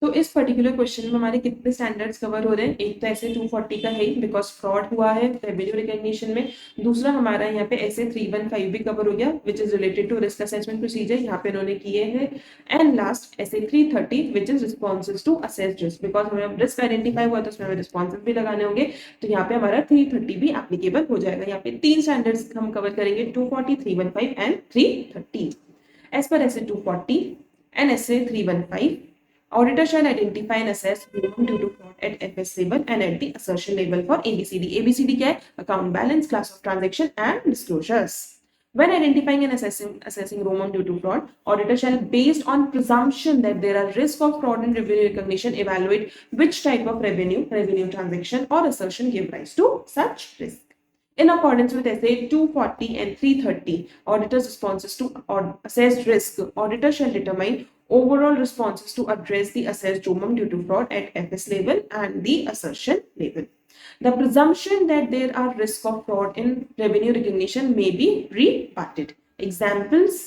Speaker 1: तो इस पर्टिकुलर क्वेश्चन में हमारे कितने स्टैंडर्ड्स कवर हो रहे हैं? एक तो ऐसे 240 का है बिकॉज फ्रॉड हुआ है रेवेन्यू रिकॉग्निशन में। दूसरा हमारा यहाँ पे ऐसे 315 भी कवर हो गया which is related to risk assessment procedure, यहाँ पे उन्होंने किए हैं। एंड लास्ट ऐसे 330 which is responses to assess risk, because हमें रिस्क आइडेंटिफाई हुआ तो उसमें हमें रिस्पॉन्सेज भी लगाने होंगे, तो यहाँ पे हमारा 330 भी एप्लीकेबल हो जाएगा। यहाँ पे 3 स्टैंडर्ड्स हम कवर करेंगे, 240, 315 एंड 330। एज पर ऐसे 240 and SA 315, auditor shall identify and assess minimum due to fraud at FS level and at the assertion level for ABCD. ABCD क्या है? Account balance, class of transaction and disclosures. When identifying and assessing minimum due to fraud, auditor shall, based on presumption that there are risk of fraud in revenue recognition, evaluate which type of revenue transaction or assertion give rise to such risk. In accordance with SA 240 and 330, auditor's responses to assessed risk, auditor shall determine overall responses to address the assessed minimum due to fraud at FS level and the assertion level. The presumption that there are risks of fraud in revenue recognition may be rebutted. Examples: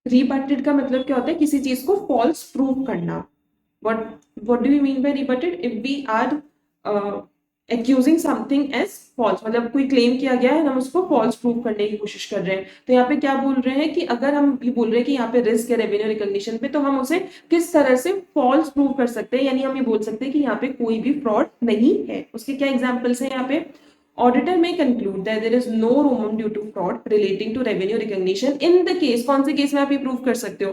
Speaker 1: rebutted का मतलब क्या होता है? किसी चीज को false prove करना. What do we mean by rebutted? If we are accusing something as false, मतलब कोई क्लेम किया गया है, हम उसको फॉल्स प्रूव करने की कोशिश कर रहे हैं, तो यहाँ पे क्या बोल रहे हैं कि अगर हम ये बोल रहे हैं कि यहाँ पे रिस्क है रेवेन्यू रिकॉग्निशन पे, तो हम उसे किस तरह से फॉल्स प्रूव कर सकते हैं, यानी हम ये बोल सकते हैं कि यहाँ पे कोई भी फ्रॉड नहीं है। उसके क्या एग्जाम्पल्स हैं यहाँ पे? Auditor may conclude that there is no room due to fraud relating to revenue recognition in the case, कौन से केस में आप ये प्रूव कर सकते हो?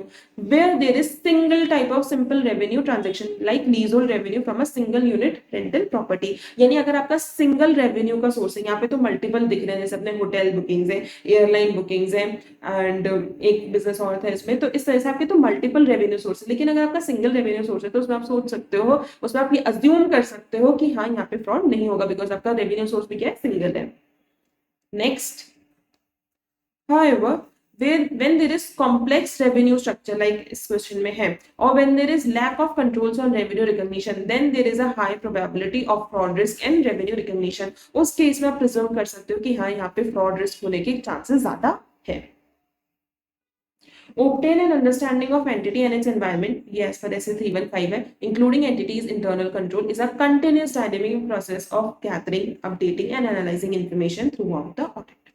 Speaker 1: Where there is single type of simple revenue transaction like leasehold revenue from a single unit rental property. यानी अगर आपका सिंगल रेवेन्यू का सोर्स है, यहाँ पे तो मल्टीपल दिख रहे हैं, जैसे अपने होटल बुकिंग्स है, एयरलाइन बुकिंग्स है एंड एक बिजनेस और था इसमें, तो इस तरह से आपके तो मल्टीपल रेवेन्यू सोर्स है। लेकिन अगर आपका सिंगल रेवेन्यू सोर्स है तो उसमें आप सोच सकते हो, उसमें आप ये अज्यूम कर सकते हो कि हाँ यहाँ पे फ्रॉड नहीं होगा बिकॉज आपका रेवेन्यू सोर्स भी क्या है? सिंगल है। Next, however, when there is complex revenue structure like इस क्वेश्चन में है, or when there is lack of controls on revenue recognition, then there is a high probability of fraud risk and revenue recognition. उस case में आप presume कर सकते हो कि हाँ यहाँ पे फ्रॉड रिस्क होने के चांसेस ज्यादा है। Obtain an understanding of entity and its environment, yes, for SA 315 है, including entities internal control, is a continuous dynamic process of gathering, updating and analyzing information throughout the audit.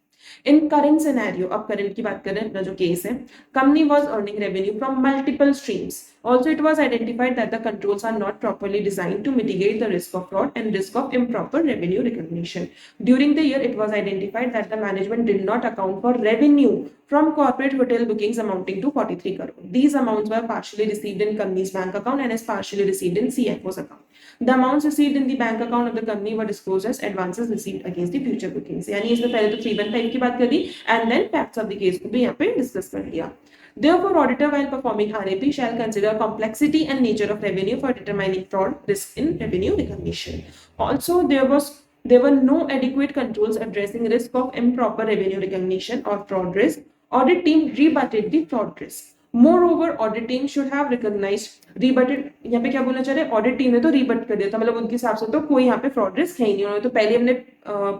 Speaker 1: In current scenario, अब current की बात करें, अपना जो case है, company was earning revenue from multiple streams. Also, it was identified that the controls are not properly designed to mitigate the risk of fraud and risk of improper revenue recognition. During the year, it was identified that the management did not account for revenue from corporate hotel bookings amounting to 43 crore. These amounts were partially received in company's bank account and is partially received in CFO's account. The amounts received in the bank account of the company were disclosed as advances received against the future bookings. यानी इसमें पहले तो 315 की बात कर दी and then facts of the case को भी यहाँ पे डिस्कस कर लिया. Therefore, auditor while performing RAP shall consider complexity and nature of revenue for determining fraud risk in revenue recognition. Also, there were no adequate controls addressing risk of improper revenue recognition or fraud risk. Audit team rebutted the fraud risk. Moreover, audit team should have recognized rebutted, यहाँ पे क्या बोलना चाह रहे हैं? Audit team ने तो रीबट कर दिया था, मतलब उनके हिसाब से तो कोई यहाँ पे फ्रॉड रिस्क है ही नहीं, उन्होंने तो पहले हमने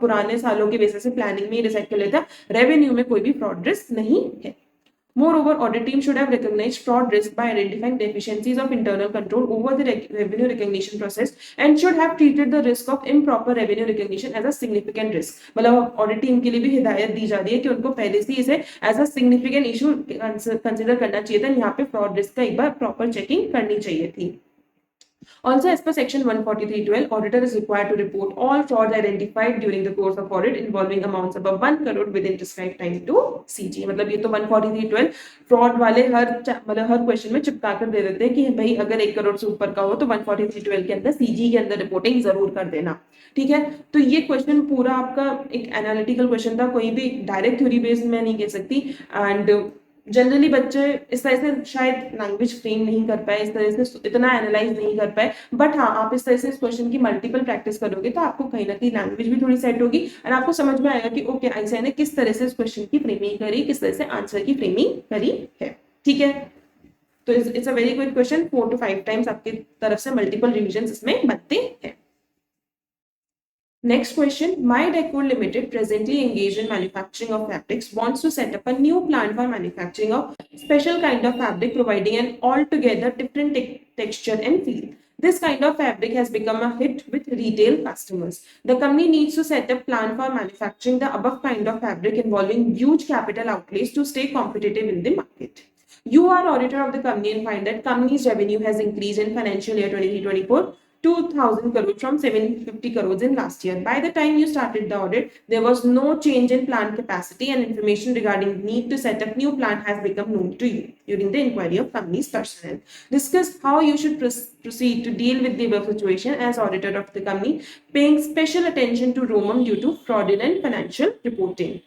Speaker 1: पुराने सालों के बेसिस से प्लानिंग में डिसाइड कर लिया था रेवेन्यू में कोई भी फ्रॉड रिस्क नहीं है। Moreover, audit team should have recognized fraud risk by identifying deficiencies of internal control over the revenue recognition process and should have treated the risk of improper revenue recognition as a significant risk. मतलब audit team के लिए भी हिदायत दी जा रही है कि उनको पहले से इसे as a significant issue consider करना चाहिए था, यहाँ पे फ्रॉड रिस्क का एक बार प्रॉपर चेकिंग करनी चाहिए थी। Also, as per section 143.12, auditor is required to report all frauds identified during the course of audit involving amounts above 1 crore within prescribed time to CG. मतलब ये तो 143.12 फ्रॉड वाले हर question में चिपका कर दे देते हैं कि भाई अगर 1 करोड़ से ऊपर का हो तो 143.12 के अंदर सीजी के अंदर रिपोर्टिंग जरूर कर देना। ठीक है, तो ये क्वेश्चन पूरा आपका एक एनालिटिकल क्वेश्चन था, कोई भी डायरेक्ट थ्योरी बेस्ड मैं नहीं कह सकती। एंड जनरली बच्चे इस तरह से शायद लैंग्वेज फ्रेम नहीं कर पाए, इस तरह से इतना एनालाइज नहीं कर पाए, बट हाँ आप इस तरह से इस क्वेश्चन की मल्टीपल प्रैक्टिस करोगे तो आपको कहीं ना कहीं लैंग्वेज भी थोड़ी सेट होगी और आपको समझ में आएगा कि ओके आईसीएआई ने किस तरह से इस क्वेश्चन की फ्रेमिंग करी, किस तरह से आंसर की फ्रेमिंग करी है। ठीक है, तो it's a very good question, 4 to 5 times आपकी तरफ से मल्टीपल रिविजन इसमें बनते हैं। Next question. My Decor Limited, presently engaged in manufacturing of fabrics, wants to set up a new plant for manufacturing of special kind of fabric, providing an altogether different texture and feel. This kind of fabric has become a hit with retail customers. The company needs to set up plan for manufacturing the above kind of fabric, involving huge capital outlays to stay competitive in the market. You are auditor of the company and find that company's revenue has increased in financial year 23-24 2,000 crore from 750 crores in last year. By the time you started the audit, there was no change in plant capacity, and information regarding need to set up new plant has become known to you during the inquiry of company's personnel. Discuss how you should proceed to deal with the above situation as auditor of the company, paying special attention to ROMM due to fraudulent financial reporting.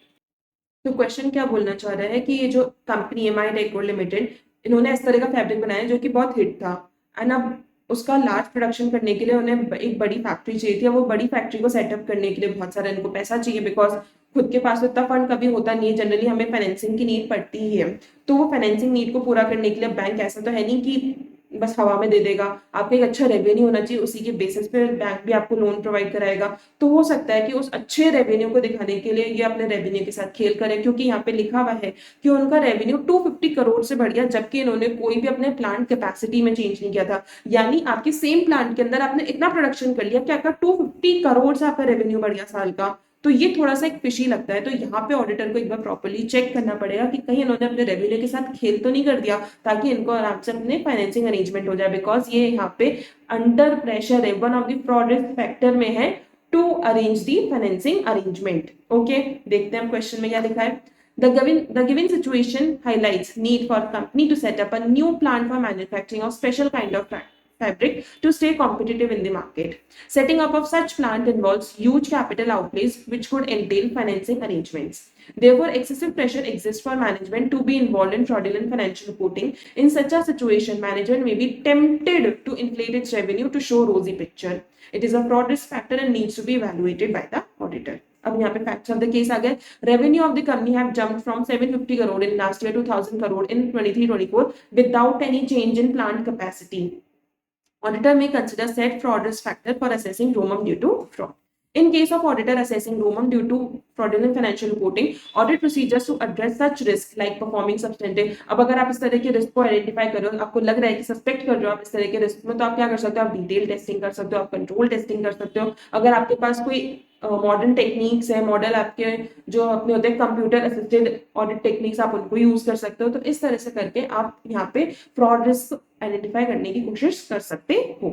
Speaker 1: तो question क्या बोलना चाह रहा है कि ये जो company है माई डेकोर लिमिटेड, इन्होंने इस तरह का फैब्रिक बनाया जो कि बहुत हिट था, एंड अब उसका लार्ज प्रोडक्शन करने के लिए उन्हें एक बड़ी फैक्ट्री चाहिए थी। वो बड़ी फैक्ट्री को सेटअप करने के लिए बहुत सारा इनको पैसा चाहिए, बिकॉज खुद के पास इतना फंड कभी होता नहीं है, जनरली हमें फाइनेंसिंग की नीड पड़ती ही है। तो वो फाइनेंसिंग नीड को पूरा करने के लिए बैंक ऐसा तो है नहीं कि बस हवा में दे देगा, आपका एक अच्छा रेवेन्यू होना चाहिए, उसी के बेसिस पे बैंक भी आपको लोन प्रोवाइड कराएगा। तो हो सकता है कि उस अच्छे रेवेन्यू को दिखाने के लिए ये अपने रेवेन्यू के साथ खेल करे, क्योंकि यहाँ पे लिखा हुआ है कि उनका रेवेन्यू 250 करोड़ से बढ़ गया, जबकि इन्होंने कोई भी अपने प्लांट कैपेसिटी में चेंज नहीं किया था। यानी आपके सेम प्लांट के अंदर आपने इतना प्रोडक्शन कर लिया कि आपका 250 करोड़ से आपका रेवेन्यू बढ़ गया साल का। तो ये थोड़ा सा एक फिशी लगता है। तो यहाँ पे ऑडिटर को एक बार प्रॉपर्ली चेक करना पड़ेगा कि कहीं इन्होंने अपने रेवेन्यू के साथ खेल तो नहीं कर दिया, ताकि इनको आराम से अपने फाइनेंसिंग अरेंजमेंट हो जाए, बिकॉज ये यहाँ पे अंडर प्रेशर है, one of the fraud risk factor में है to arrange the financing arrangement. Okay, देखते हैं क्वेश्चन में क्या लिखा है। The given situation highlights need for company to set up a new plant for manufacturing of special kind of fabric to stay competitive in the market. Setting up of such plant involves huge capital outlays which could entail financing arrangements. Therefore, excessive pressure exists for management to be involved in fraudulent financial reporting. In such a situation, management may be tempted to inflate its revenue to show rosy picture. It is a fraud risk factor and needs to be evaluated by the auditor. अब यहाँ पे facts of the case आ गए। Revenue of the company have jumped from 750 crore in last year to 1000 crore in 23-24 without any change in plant capacity. Auditor may consider said fraud risk factor for assessing ROMM due to fraud. In case of auditor assessing ROMM due to fraudulent financial reporting, audit procedures to address such risk like performing substantive. अब अगर आप इस तरह के risk को identify कर रहे हो, आपको लग रहा है कि सस्पेक्ट कर रहे हो आप इस तरह के रिस्क में, तो आप क्या कर सकते हो, आप डिटेल टेस्टिंग कर सकते हो, आप कंट्रोल टेस्टिंग कर सकते हो। अगर आपके पास कोई मॉडर्न टेक्निक्स है, मॉडल आपके जो अपने होते हैं कंप्यूटर असिस्टेड ऑडिट टेक्निक्स, आप उनको यूज कर सकते हो। तो इस तरह से करके आप यहाँ पे फ्रॉड रिस्क आइडेंटिफाई करने की कोशिश कर सकते हो।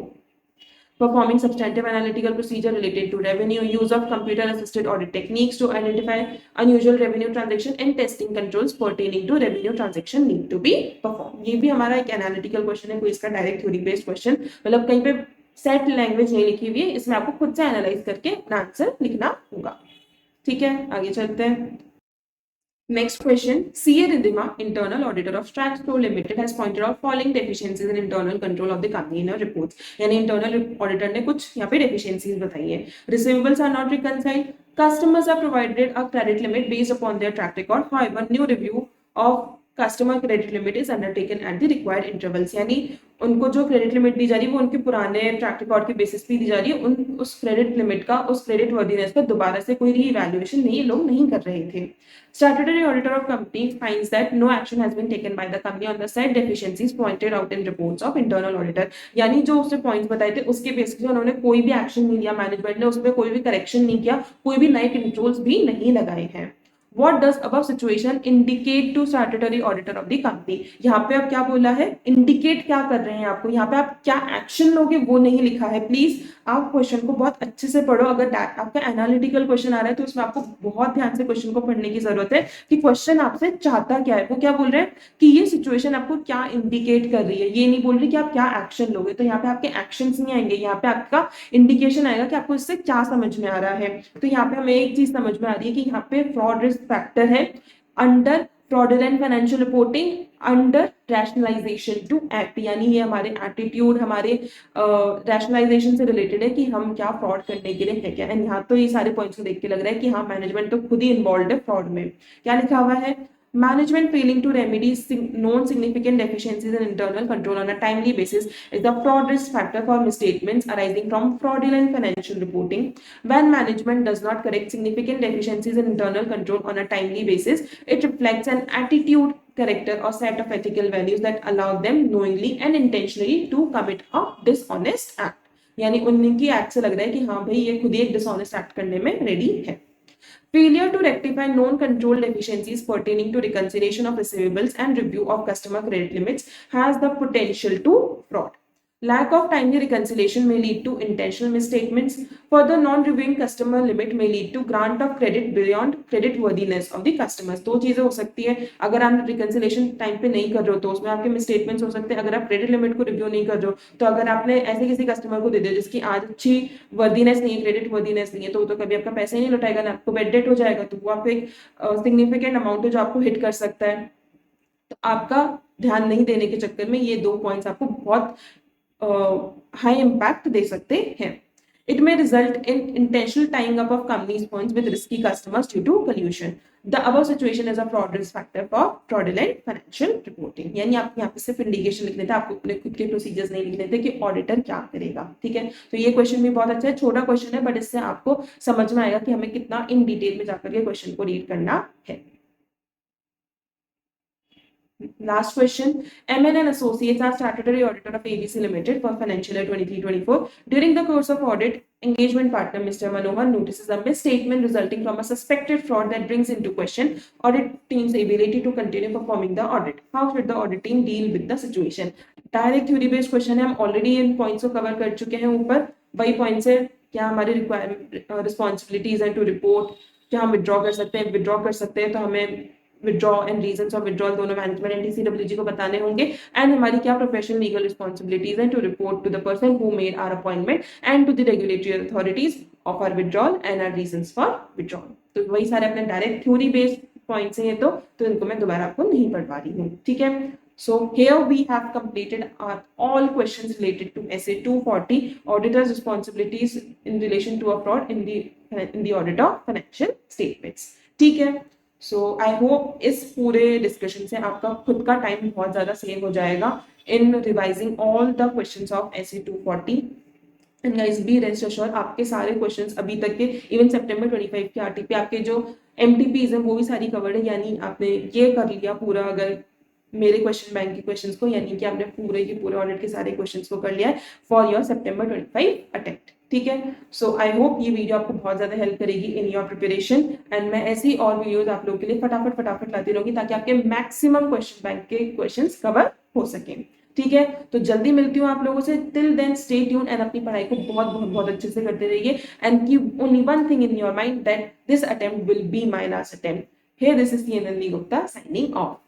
Speaker 1: Performing substantive analytical procedure related to revenue, use of computer assisted audit techniques to identify unusual revenue transaction and testing controls pertaining to revenue transaction need to be performed. ये भी हमारा एक एनालिटिकल क्वेश्चन है, कोई इसका direct theory based question, मतलब कहीं पे सेट लैंग्वेज नहीं लिखी हुई है, इसमें आपको खुद से एनालाइज करके अपना आंसर लिखना होगा। ठीक है, आगे चलते हैं। Next question. CA Ridhima, internal auditor of Stratspro Limited, has pointed out following deficiencies in internal control of the company in her reports. यानी internal auditor ने कुछ यहाँ पे deficiencies बताई है। Receivables are not reconciled. Customers are provided a credit limit based upon their track record. However, new review of customer credit limit is undertaken at the required intervals. यानी उनको जो credit limit दी जा रही है वो उनके पुराने ट्रैक रिकॉर्ड के बेसिस पे दी जा रही है, उस क्रेडिट लिमिट का, उस क्रेडिट वर्दीनेस का दोबारा से कोई रीवैल्यूएशन नहीं लोग नहीं कर रहे थे। Statutory auditor of company finds that no action has been taken by the company on the said deficiencies pointed out in reports of internal auditor। यानी जो उसने पॉइंट्स बताए थे उसके बेसिस पे उन्होंने कोई भी एक्शन नहीं लिया, मैनेजमेंट ने उसमें कोई भी करेक्शन नहीं किया, कोई भी नए कंट्रोल्स भी नहीं लगाए हैं। What does above situation indicate to statutory auditor of the company? यहाँ पे अब क्या बोला है, इंडिकेट क्या कर रहे हैं आपको, यहाँ पे आप क्या एक्शन लोगे वो नहीं लिखा है। प्लीज आप क्वेश्चन को बहुत अच्छे से पढ़ो। अगर आपका एनालिटिकल क्वेश्चन आ रहा है तो उसमें आपको बहुत ध्यान से क्वेश्चन को पढ़ने की जरूरत है कि क्वेश्चन आपसे चाहता क्या है। वो क्या बोल रहे हैं कि ये सिचुएशन आपको क्या इंडिकेट कर रही है, ये नहीं बोल रही कि आप क्या एक्शन लोगे। तो यहाँ पे आपके एक्शंस नहीं आएंगे, यहाँ पे आपका इंडिकेशन आएगा कि आपको इससे क्या समझ में आ रहा है। तो यहाँ पे हमें एक चीज समझ में आ रही है कि यहाँ पे फ्रॉड रिस्क फैक्टर है under fraudulent financial reporting, under rationalisation to act. यानी ये हमारे एटीट्यूड, हमारे रैशनलाइजेशन से रिलेटेड है कि हम क्या फ्रॉड करने के लिए है क्या। एंड यहाँ तो ये सारे पॉइंट्स को देख के लग रहा है कि हाँ मैनेजमेंट तो खुद ही इन्वॉल्व है फ्रॉड में। क्या लिखा हुआ है, Management failing to remedy known significant deficiencies in internal control on a timely basis is the fraud risk factor for misstatements arising from fraudulent financial reporting. When management does not correct significant deficiencies in internal control on a timely basis, it reflects an attitude, character, or set of ethical values that allow them knowingly and intentionally to commit a dishonest act. यानी उनकी act से लग रहा है कि हाँ भाई ये खुद ही एक डिसऑनेस्ट एक्ट करने में रेडी है. Failure to rectify known control deficiencies pertaining to reconciliation of receivables and review of customer credit limits has the potential to fraud. Lack of timely reconciliation may lead to intentional misstatements. Further, non-reviewing customer limit may lead to grant of credit beyond credit worthiness of the customers. दो चीजें हो सकती है. अगर आप reconciliation time पे नहीं कर रहे हो तो उसमें आपके मिसस्टेटमेंट्स हो सकते हैं. अगर आप क्रेडिट लिमिट को रिव्यू नहीं कर रहे हो तो अगर आपने ऐसे किसी कस्टमर को दे दिया जिसकी आज अच्छी वर्दीनेस नहीं है, क्रेडिट वर्दीनेस नहीं है, तो कभी आपका पैसा ही नहीं लौटाएगा ना, आपको बेड डेट हो जाएगा. तो वो आपको एक सिग्निफिकेंट अमाउंट है जो आपको हिट कर सकता है. तो आपका ध्यान नहीं देने के चक्कर में ये दो पॉइंट्स आपको बहुत हाई इम्पैक्ट दे सकते हैं. It may result in intentional tying up of companies' funds with risky customers due to collusion. The above situation is a fraud risk factor for fraudulent financial reporting. यानी आप यहाँ पे सिर्फ indication लिखने थे, आपको अपने खुद के प्रोसीजर्स नहीं लिखने थे कि ऑडिटर क्या करेगा. ठीक है, तो ये क्वेश्चन भी बहुत अच्छा है, छोटा क्वेश्चन है बट इससे आपको समझ में आएगा कि हमें कितना इन डिटेल में जाकर के क्वेश्चन को रीड करना है. Last question. MN and Associates are statutory auditor of ABC Limited for financial year 23-24. During the course of audit, engagement partner Mr. Manohar notices a misstatement resulting from a suspected fraud that brings into question audit team's ability to continue performing the audit. How should the audit team deal with the situation? Direct theory based question है, हम already in points को cover कर चुके हैं. ऊपर वही points है, क्या हमारी रिस्पॉन्सिबिलिटीज हैं टू रिपोर्ट, क्या हम विड्रॉ कर सकते हैं, विड्रॉ कर सकते हैं तो हमें withdraw and reasons of withdrawal दोनों मैनेजमेंट एंड टीसीडब्ल्यूजी को बताने होंगे. एंड हमारी क्या प्रोफेशनल लीगल रिस्पॉन्सिबिलिटीज हैं to report to the person who made our appointment and to the regulatory authorities of our withdrawal and our reasons for withdrawal. तो वही सारे अपने डायरेक्ट थ्योरी बेस्ड पॉइंट्स हैं. तो इनको मैं दोबारा आपको नहीं पढ़ पा रही हूँ. ठीक है, so here we have completed our all questions related to SA 240 auditors responsibilities in relation to a fraud in the audit of financial statements. ठीक है, सो आई होप इस पूरे डिस्कशन से आपका खुद का टाइम बहुत ज्यादा सेव हो जाएगा in revising all the questions of SA 240. And guys be rest assured, आपके सारे क्वेश्चंस अभी तक के इवन सितंबर 25 के आरटीपी आपके जो एमटीपीज हैं वो भी सारी कवर्ड है. यानी आपने ये कर लिया पूरा, अगर मेरे क्वेश्चन बैंक के क्वेश्चंस को, यानी कि आपने पूरे के पूरे ऑडिट के सारे क्वेश्चंस को कर लिया है फॉर योर सितंबर 25 अटेम्प्ट. ठीक है, सो आई होप ये वीडियो आपको बहुत ज्यादा हेल्प करेगी इन योर प्रिपरेशन. एंड मैं ऐसी और वीडियोस आप लोगों के लिए फटाफट लाती रहूंगी ताकि आपके मैक्सिमम क्वेश्चन बैंक के क्वेश्चंस कवर हो सके. ठीक है, तो जल्दी मिलती हूँ आप लोगों से. Till then stay tune and अपनी पढ़ाई को बहुत अच्छे से करते रहिए. And keep only one thing in your mind that this attempt will be my last attempt. Here this is C Nandini Gupta signing off.